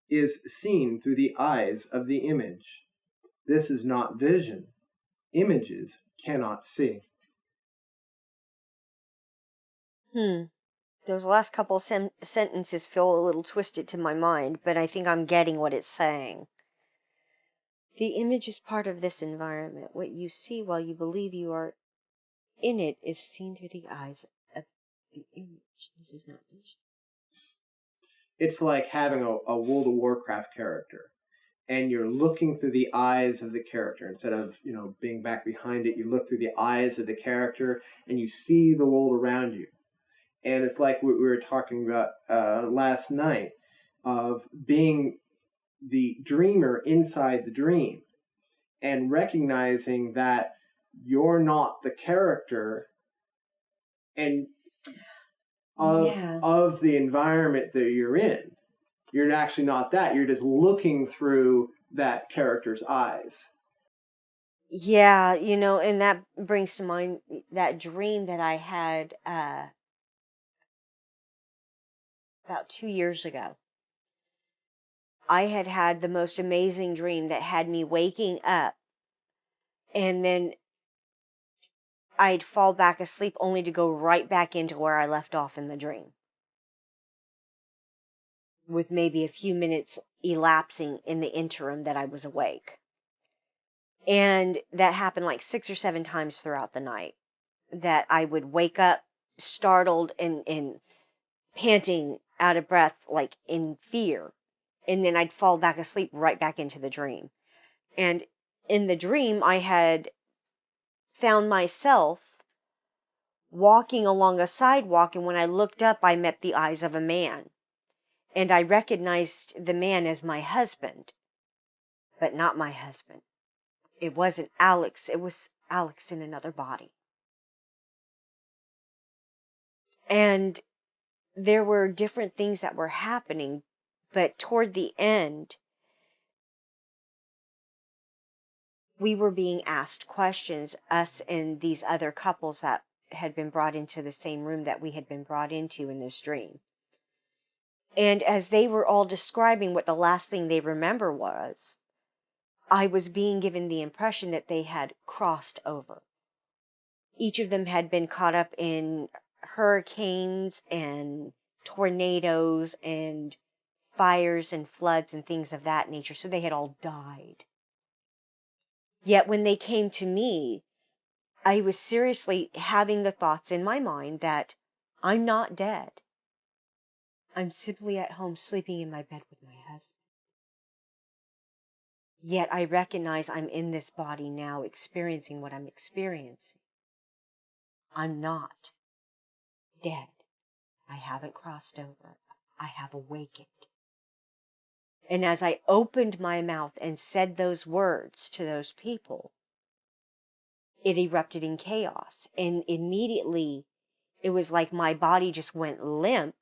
is seen through the eyes of the image. This is not vision. Images cannot see. Those last couple sentences feel a little twisted to my mind, but I think I'm getting what it's saying. The image is part of this environment. What you see while you believe you are in it is seen through the eyes of the image. This is not vision. It's like having a World of Warcraft character, and you're looking through the eyes of the character. Instead of, being back behind it, you look through the eyes of the character, and you see the world around you. And it's like what we were talking about last night, of being the dreamer inside the dream, and recognizing that you're not the character, and of the environment that you're in. You're actually not that. You're just looking through that character's eyes. Yeah, and that brings to mind that dream that I had about 2 years ago. I had the most amazing dream that had me waking up, and then I'd fall back asleep only to go right back into where I left off in the dream, with maybe a few minutes elapsing in the interim that I was awake. And that happened like 6 or 7 times throughout the night, that I would wake up startled and panting, out of breath, like in fear. And then I'd fall back asleep right back into the dream. And in the dream, I had found myself walking along a sidewalk, and when I looked up, I met the eyes of a man. And I recognized the man as my husband, but not my husband. It wasn't Alex. It was Alex in another body. And there were different things that were happening, but toward the end, we were being asked questions, us and these other couples that had been brought into the same room that we had been brought into in this dream. And as they were all describing what the last thing they remember was, I was being given the impression that they had crossed over. Each of them had been caught up in hurricanes and tornadoes and fires and floods and things of that nature, so they had all died. Yet when they came to me, I was seriously having the thoughts in my mind that I'm not dead. I'm simply at home sleeping in my bed with my husband. Yet I recognize I'm in this body now, experiencing what I'm experiencing. I'm not dead. I haven't crossed over. I have awakened. And as I opened my mouth and said those words to those people, it erupted in chaos. And immediately, it was like my body just went limp.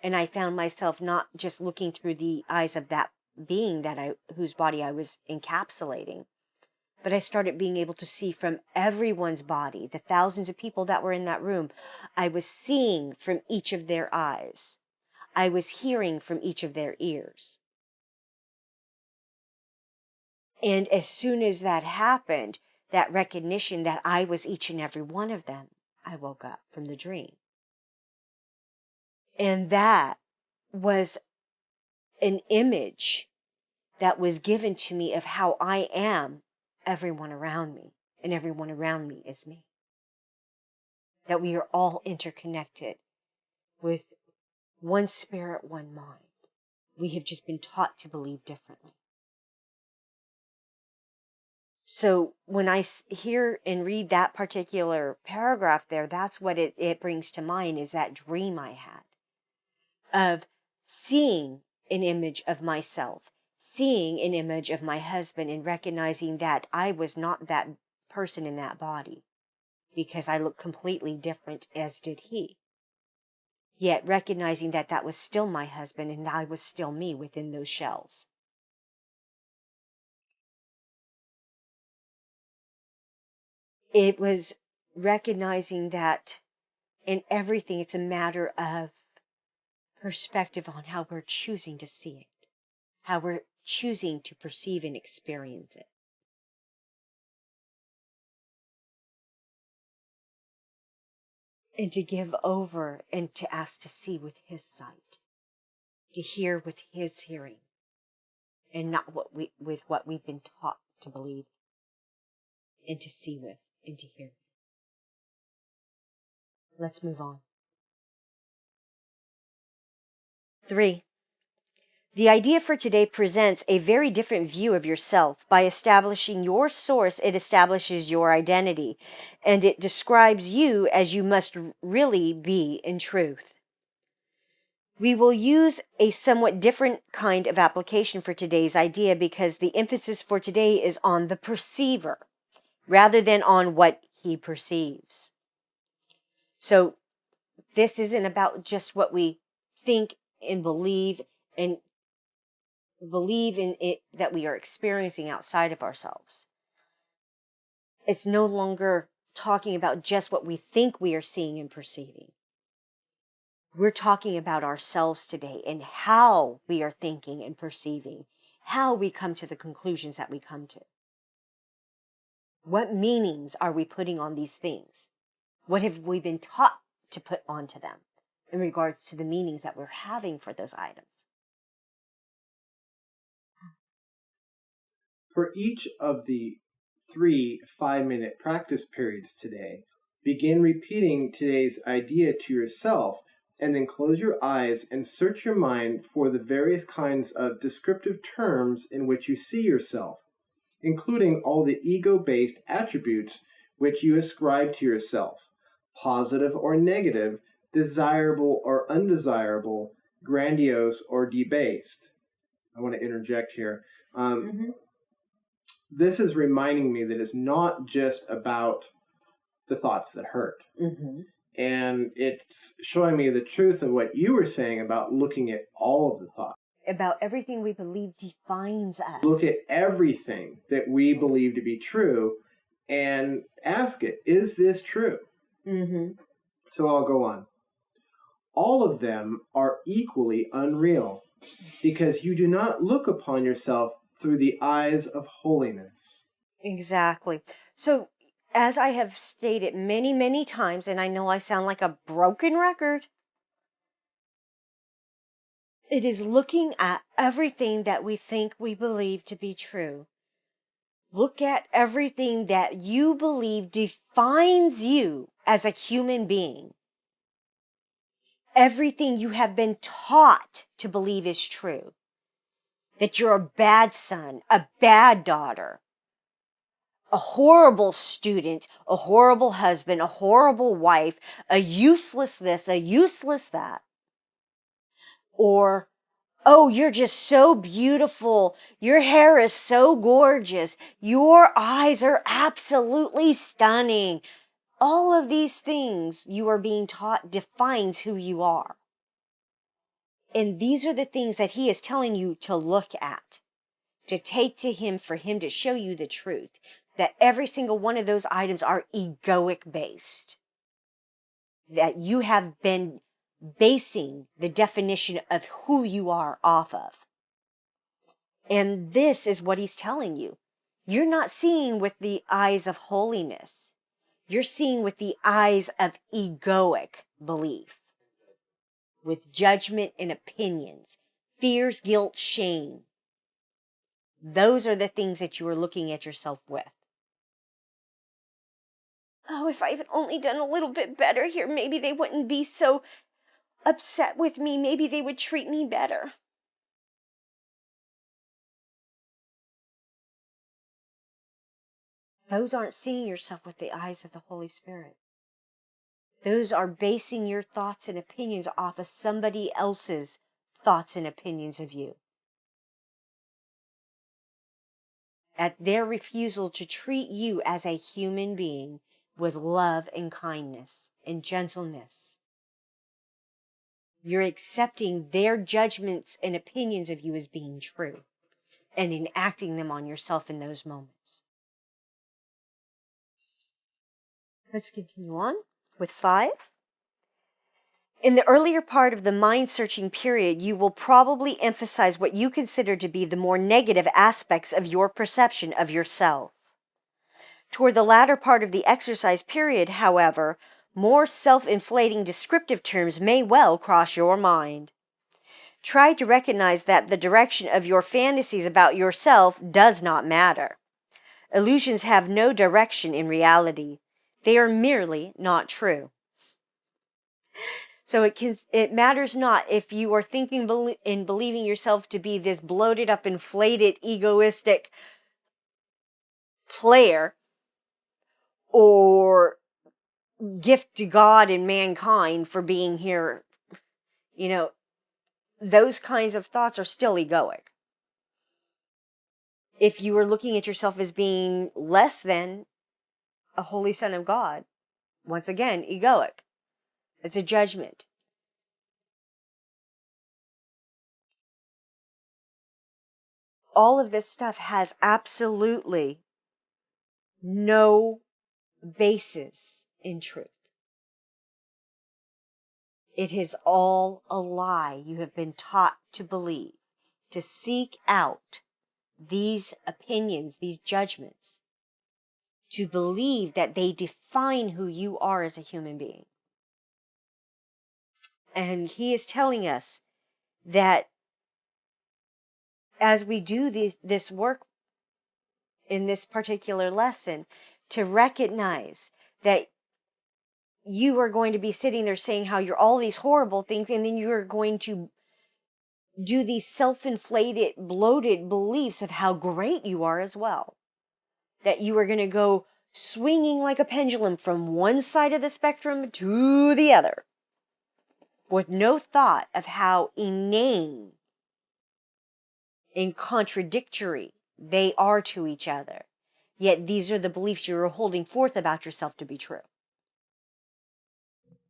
And I found myself not just looking through the eyes of that being whose body I was encapsulating, but I started being able to see from everyone's body, the thousands of people that were in that room. I was seeing from each of their eyes. I was hearing from each of their ears. And as soon as that happened, that recognition that I was each and every one of them, I woke up from the dream. And that was an image that was given to me of how I am everyone around me, and everyone around me is me. That we are all interconnected with one spirit, one mind. We have just been taught to believe differently. So when I hear and read that particular paragraph there, that's what it brings to mind, is that dream I had of seeing an image of myself, seeing an image of my husband, and recognizing that I was not that person in that body, because I looked completely different, as did he. Yet recognizing that that was still my husband and I was still me within those shells. It was recognizing that in everything, it's a matter of perspective on how we're choosing to see it, how we're choosing to perceive and experience it. And to give over and to ask to see with his sight, to hear with his hearing, and not with what we've been taught to believe and to see with and to hear. Let's move on. 3. The idea for today presents a very different view of yourself. By establishing your source, it establishes your identity, and it describes you as you must really be in truth. We will use a somewhat different kind of application for today's idea because the emphasis for today is on the perceiver rather than on what he perceives. So this isn't about just what we think and believe in it that we are experiencing outside of ourselves. It's no longer talking about just what we think we are seeing and perceiving. We're talking about ourselves today and how we are thinking and perceiving, how we come to the conclusions that we come to. What meanings are we putting on these things? What have we been taught to put onto them in regards to the meanings that we're having for those items? For each of the 3 5-minute practice periods today, begin repeating today's idea to yourself, and then close your eyes and search your mind for the various kinds of descriptive terms in which you see yourself, including all the ego-based attributes which you ascribe to yourself, positive or negative, desirable or undesirable, grandiose or debased. I want to interject here. This is reminding me that it's not just about the thoughts that hurt. And it's showing me the truth of what you were saying about looking at all of the thoughts. About everything we believe defines us. Look at everything that we believe to be true and ask it, is this true? So I'll go on. All of them are equally unreal because you do not look upon yourself through the eyes of holiness. Exactly. So, as I have stated many, many times, and I know I sound like a broken record, it is looking at everything that we think we believe to be true. Look at everything that you believe defines you as a human being. Everything you have been taught to believe is true. That you're a bad son, a bad daughter, a horrible student, a horrible husband, a horrible wife, a useless this, a useless that. Or, oh, you're just so beautiful. Your hair is so gorgeous. Your eyes are absolutely stunning. All of these things you are being taught defines who you are. And these are the things that he is telling you to look at, to take to him for him to show you the truth. That every single one of those items are egoic based. That you have been basing the definition of who you are off of. And this is what he's telling you. You're not seeing with the eyes of holiness. You're seeing with the eyes of egoic belief. With judgment and opinions. Fears, guilt, shame. Those are the things that you are looking at yourself with. Oh, if I had only done a little bit better here, maybe they wouldn't be so upset with me. Maybe they would treat me better. Those aren't seeing yourself with the eyes of the Holy Spirit. Those are basing your thoughts and opinions off of somebody else's thoughts and opinions of you. At their refusal to treat you as a human being with love and kindness and gentleness. You're accepting their judgments and opinions of you as being true and enacting them on yourself in those moments. Let's continue on with 5. In the earlier part of the mind-searching period, you will probably emphasize what you consider to be the more negative aspects of your perception of yourself. Toward the latter part of the exercise period, however, more self-inflating descriptive terms may well cross your mind. Try to recognize that the direction of your fantasies about yourself does not matter. Illusions have no direction in reality. They are merely not true. So it matters not if you are thinking and believing yourself to be this bloated up, inflated, egoistic player or gift to God and mankind for being here. Those kinds of thoughts are still egoic. If you are looking at yourself as being less than a holy son of God, once again, egoic. It's a judgment. All of this stuff has absolutely no basis in truth. It is all a lie you have been taught to believe, to seek out these opinions, these judgments, to believe that they define who you are as a human being. And he is telling us that as we do this work in this particular lesson, to recognize that you are going to be sitting there saying how you're all these horrible things, and then you're going to do these self-inflated, bloated beliefs of how great you are as well. That you are going to go swinging like a pendulum from one side of the spectrum to the other, with no thought of how inane and contradictory they are to each other. Yet these are the beliefs you're holding forth about yourself to be true.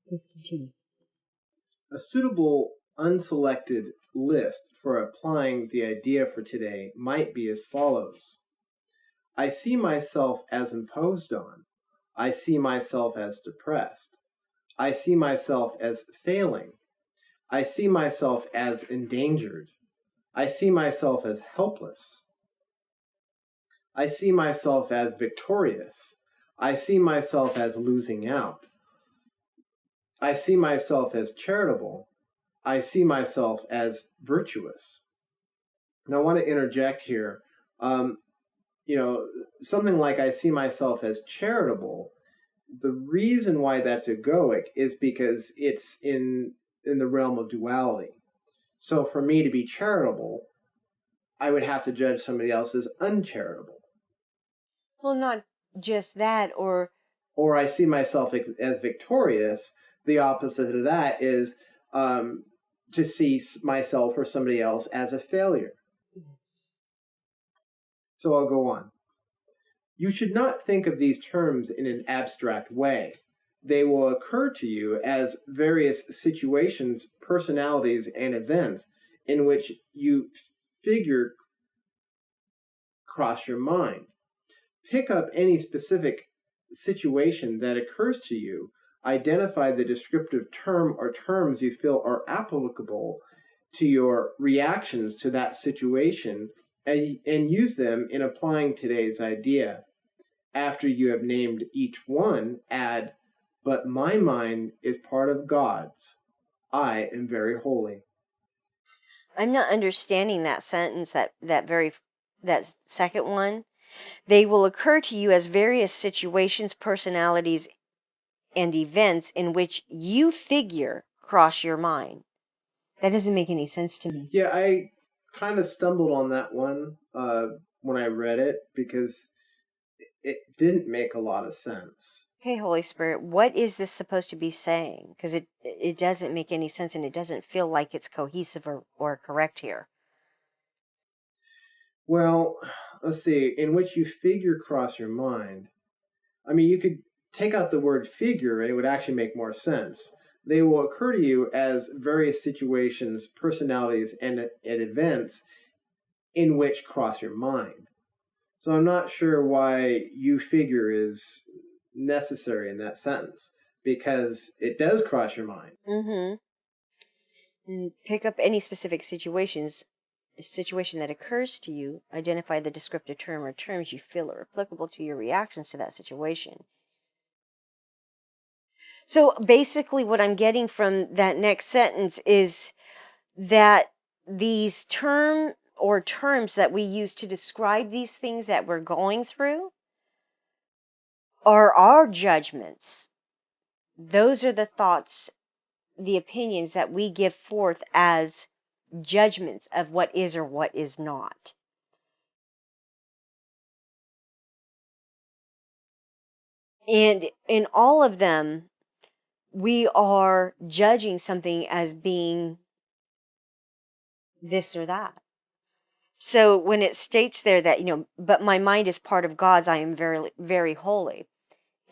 Please continue. A suitable unselected list for applying the idea for today might be as follows. I see myself as imposed on. I see myself as depressed. I see myself as failing. I see myself as endangered. I see myself as helpless. I see myself as victorious. I see myself as losing out. I see myself as charitable. I see myself as virtuous. Now, I want to interject here. Something like I see myself as charitable. The reason why that's egoic is because it's in the realm of duality. So for me to be charitable, I would have to judge somebody else as uncharitable. Well, not just that, or I see myself as victorious. The opposite of that is to see myself or somebody else as a failure. yes. So I'll go on. You should not think of these terms in an abstract way. They will occur to you as various situations, personalities, and events in which you figure cross your mind. Pick up any specific situation that occurs to you, identify the descriptive term or terms you feel are applicable to your reactions to that situation, and use them in applying today's idea. After you have named each one, add, but my mind is part of God's. I am very holy. I'm not understanding that sentence, that second one. They will occur to you as various situations, personalities, and events in which you figure cross your mind. That doesn't make any sense to me. Yeah, I kind of stumbled on that one when I read it because it didn't make a lot of sense. Okay, Holy Spirit, what is this supposed to be saying? Because it doesn't make any sense, and it doesn't feel like it's cohesive or correct here. Well, let's see, in which you figure cross your mind. I mean, you could take out the word figure and it would actually make more sense. They will occur to you as various situations, personalities, and events in which cross your mind. So I'm not sure why you figure is necessary in that sentence, because it does cross your mind. Mm-hmm. And pick up any specific situation that occurs to you, identify the descriptive term or terms you feel are applicable to your reactions to that situation. So basically what I'm getting from that next sentence is that these terms that we use to describe these things that we're going through are our judgments. Those are the thoughts, the opinions that we give forth as judgments of what is or what is not. And in all of them, we are judging something as being this or that. So when it states there that, but my mind is part of God's, I am very, very holy.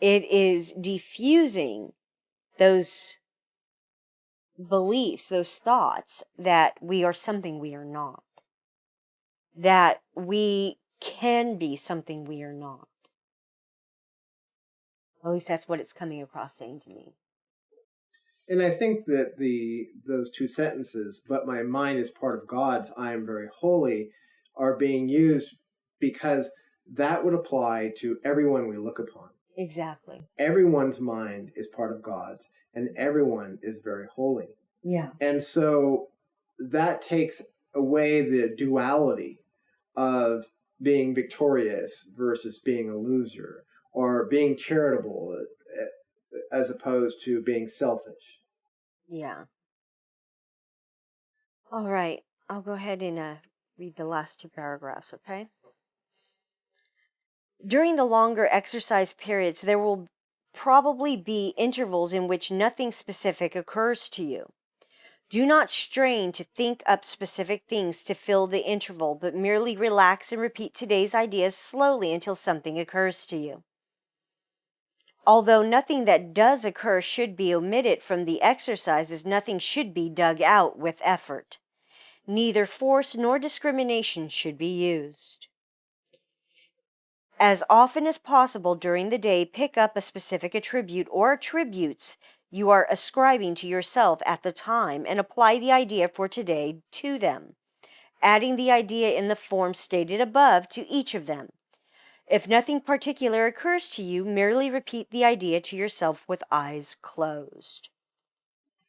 It is diffusing those beliefs, those thoughts that we are something we are not. That we can be something we are not. At least that's what it's coming across saying to me. And I think that those two sentences, but my mind is part of God's, I am very holy, are being used because that would apply to everyone we look upon. Exactly. Everyone's mind is part of God's, and everyone is very holy. Yeah. And so that takes away the duality of being victorious versus being a loser, or being charitable as opposed to being selfish. Yeah. All right. I'll go ahead and read the last two paragraphs, okay? During the longer exercise periods, there will probably be intervals in which nothing specific occurs to you. Do not strain to think up specific things to fill the interval, but merely relax and repeat today's ideas slowly until something occurs to you. Although nothing that does occur should be omitted from the exercises, nothing should be dug out with effort. Neither force nor discrimination should be used. As often as possible during the day, pick up a specific attribute or attributes you are ascribing to yourself at the time and apply the idea for today to them, adding the idea in the form stated above to each of them. If nothing particular occurs to you, merely repeat the idea to yourself with eyes closed.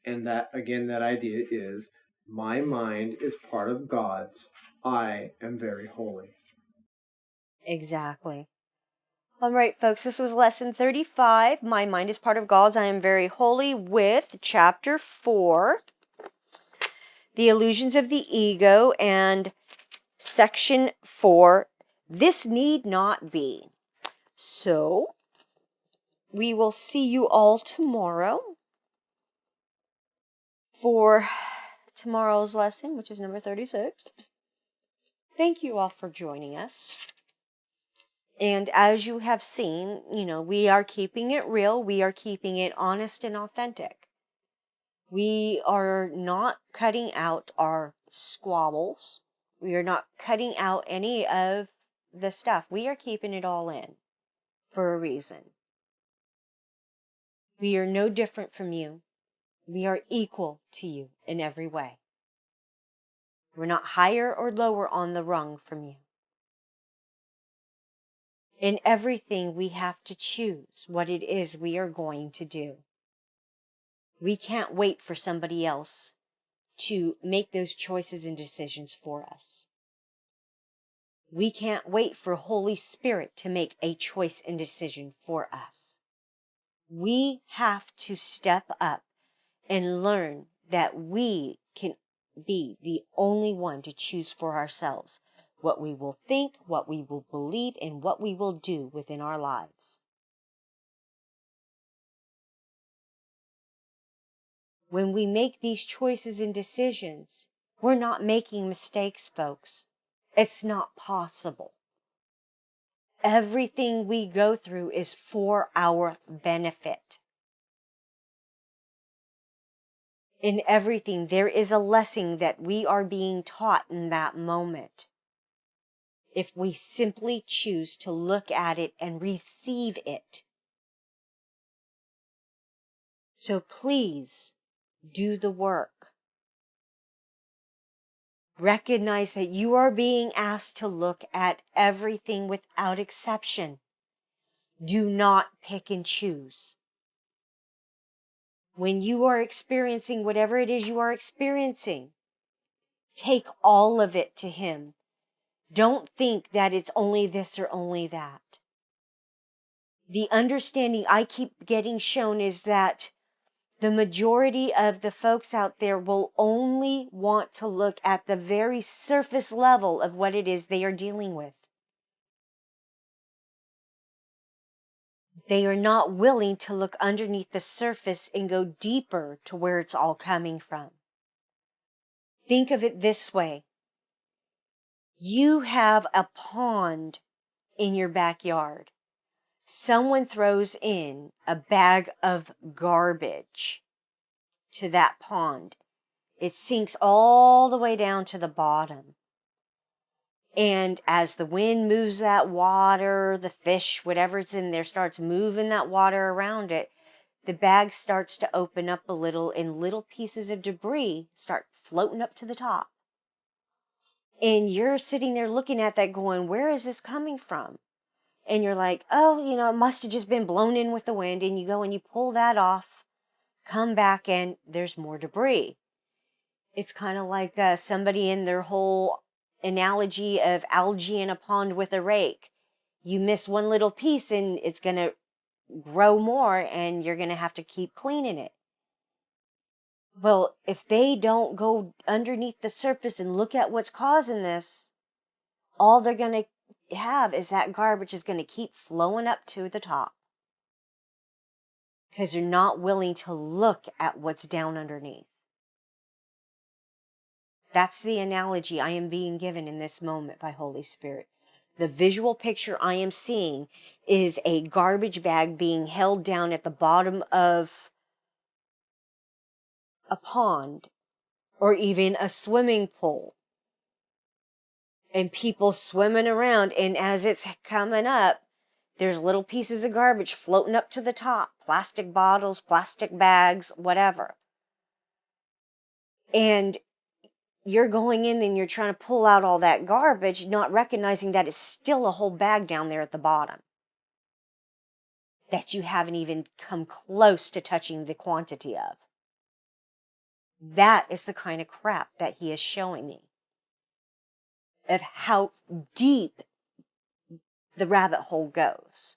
And that, again, that idea is, my mind is part of God's, I am very holy. Exactly. All right, folks, this was lesson 35. My mind is part of God's, I am very holy, with chapter 4, the illusions of the ego, and section 4, this need not be. So, we will see you all tomorrow for tomorrow's lesson, which is number 36. Thank you all for joining us. And as you have seen, we are keeping it real. We are keeping it honest and authentic. We are not cutting out our squabbles. We are not cutting out any of the stuff. We are keeping it all in for a reason. We are no different from you. We are equal to you in every way. We're not higher or lower on the rung from you. In everything, we have to choose what it is we are going to do. We can't wait for somebody else to make those choices and decisions for us. We can't wait for Holy Spirit to make a choice and decision for us. We have to step up and learn that we can be the only one to choose for ourselves what we will think, what we will believe, and what we will do within our lives. When we make these choices and decisions, we're not making mistakes, folks. It's not possible. Everything we go through is for our benefit. In everything, there is a lesson that we are being taught in that moment. If we simply choose to look at it and receive it. So please, do the work. Recognize that you are being asked to look at everything without exception. Do not pick and choose. When you are experiencing whatever it is you are experiencing, Take all of it to Him. Don't think that it's only this or only that. The understanding I keep getting shown is that the majority of the folks out there will only want to look at the very surface level of what it is they are dealing with. They are not willing to look underneath the surface and go deeper to where it's all coming from. Think of it this way. You have a pond in your backyard. Someone throws in a bag of garbage to that pond. It sinks all the way down to the bottom. And as the wind moves that water, the fish, whatever's in there, starts moving that water around it, the bag starts to open up a little and little pieces of debris start floating up to the top. And you're sitting there looking at that going, where is this coming from? And you're like, oh, it must have just been blown in with the wind. And you go and you pull that off, come back, and there's more debris. It's kind of like somebody in their whole analogy of algae in a pond with a rake. You miss one little piece and it's going to grow more and you're going to have to keep cleaning it. Well, if they don't go underneath the surface and look at what's causing this, all they're going to have is that garbage is going to keep flowing up to the top. Because they're not willing to look at what's down underneath. That's the analogy I am being given in this moment by Holy Spirit. The visual picture I am seeing is a garbage bag being held down at the bottom of a pond or even a swimming pool. And people swimming around, and as it's coming up, there's little pieces of garbage floating up to the top. Plastic bottles, plastic bags, whatever. And you're going in and you're trying to pull out all that garbage, not recognizing that it's still a whole bag down there at the bottom that you haven't even come close to touching the quantity of. That is the kind of crap that He is showing me. Of how deep the rabbit hole goes.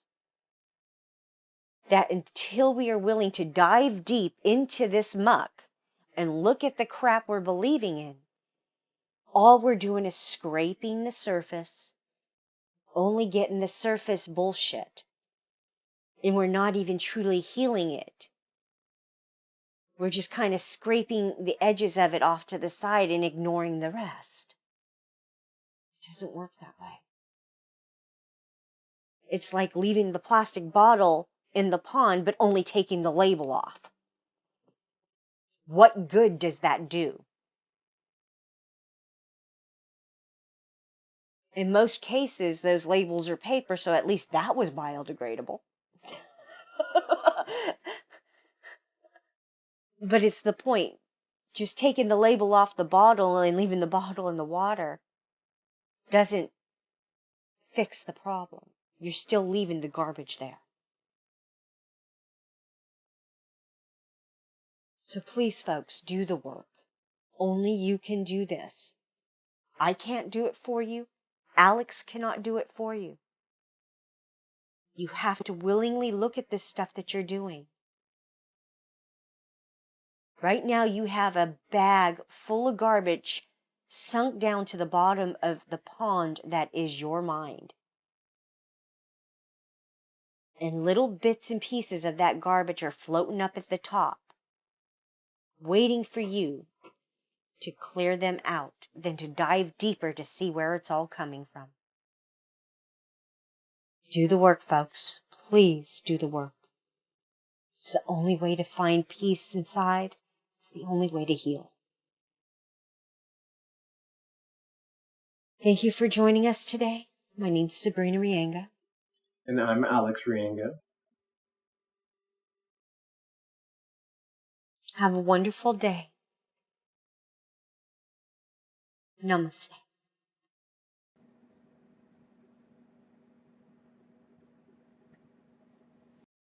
That until we are willing to dive deep into this muck and look at the crap we're believing in, all we're doing is scraping the surface, only getting the surface bullshit. And we're not even truly healing it. We're just kind of scraping the edges of it off to the side and ignoring the rest. It doesn't work that way. It's like leaving the plastic bottle in the pond, but only taking the label off. What good does that do? In most cases, those labels are paper, so at least that was biodegradable. But it's the point. Just taking the label off the bottle and leaving the bottle in the water doesn't fix the problem. You're still leaving the garbage there. So please, folks, do the work. Only you can do this. I can't do it for you. Alex cannot do it for you. You have to willingly look at this stuff that you're doing. Right now you have a bag full of garbage sunk down to the bottom of the pond that is your mind. And little bits and pieces of that garbage are floating up at the top, waiting for you to clear them out, then to dive deeper to see where it's all coming from. Do the work, folks. Please do the work. It's the only way to find peace inside. It's the only way to heal. Thank you for joining us today. My name's Sabrina Reyenga. And I'm Alex Reyenga. Have a wonderful day. Namaste.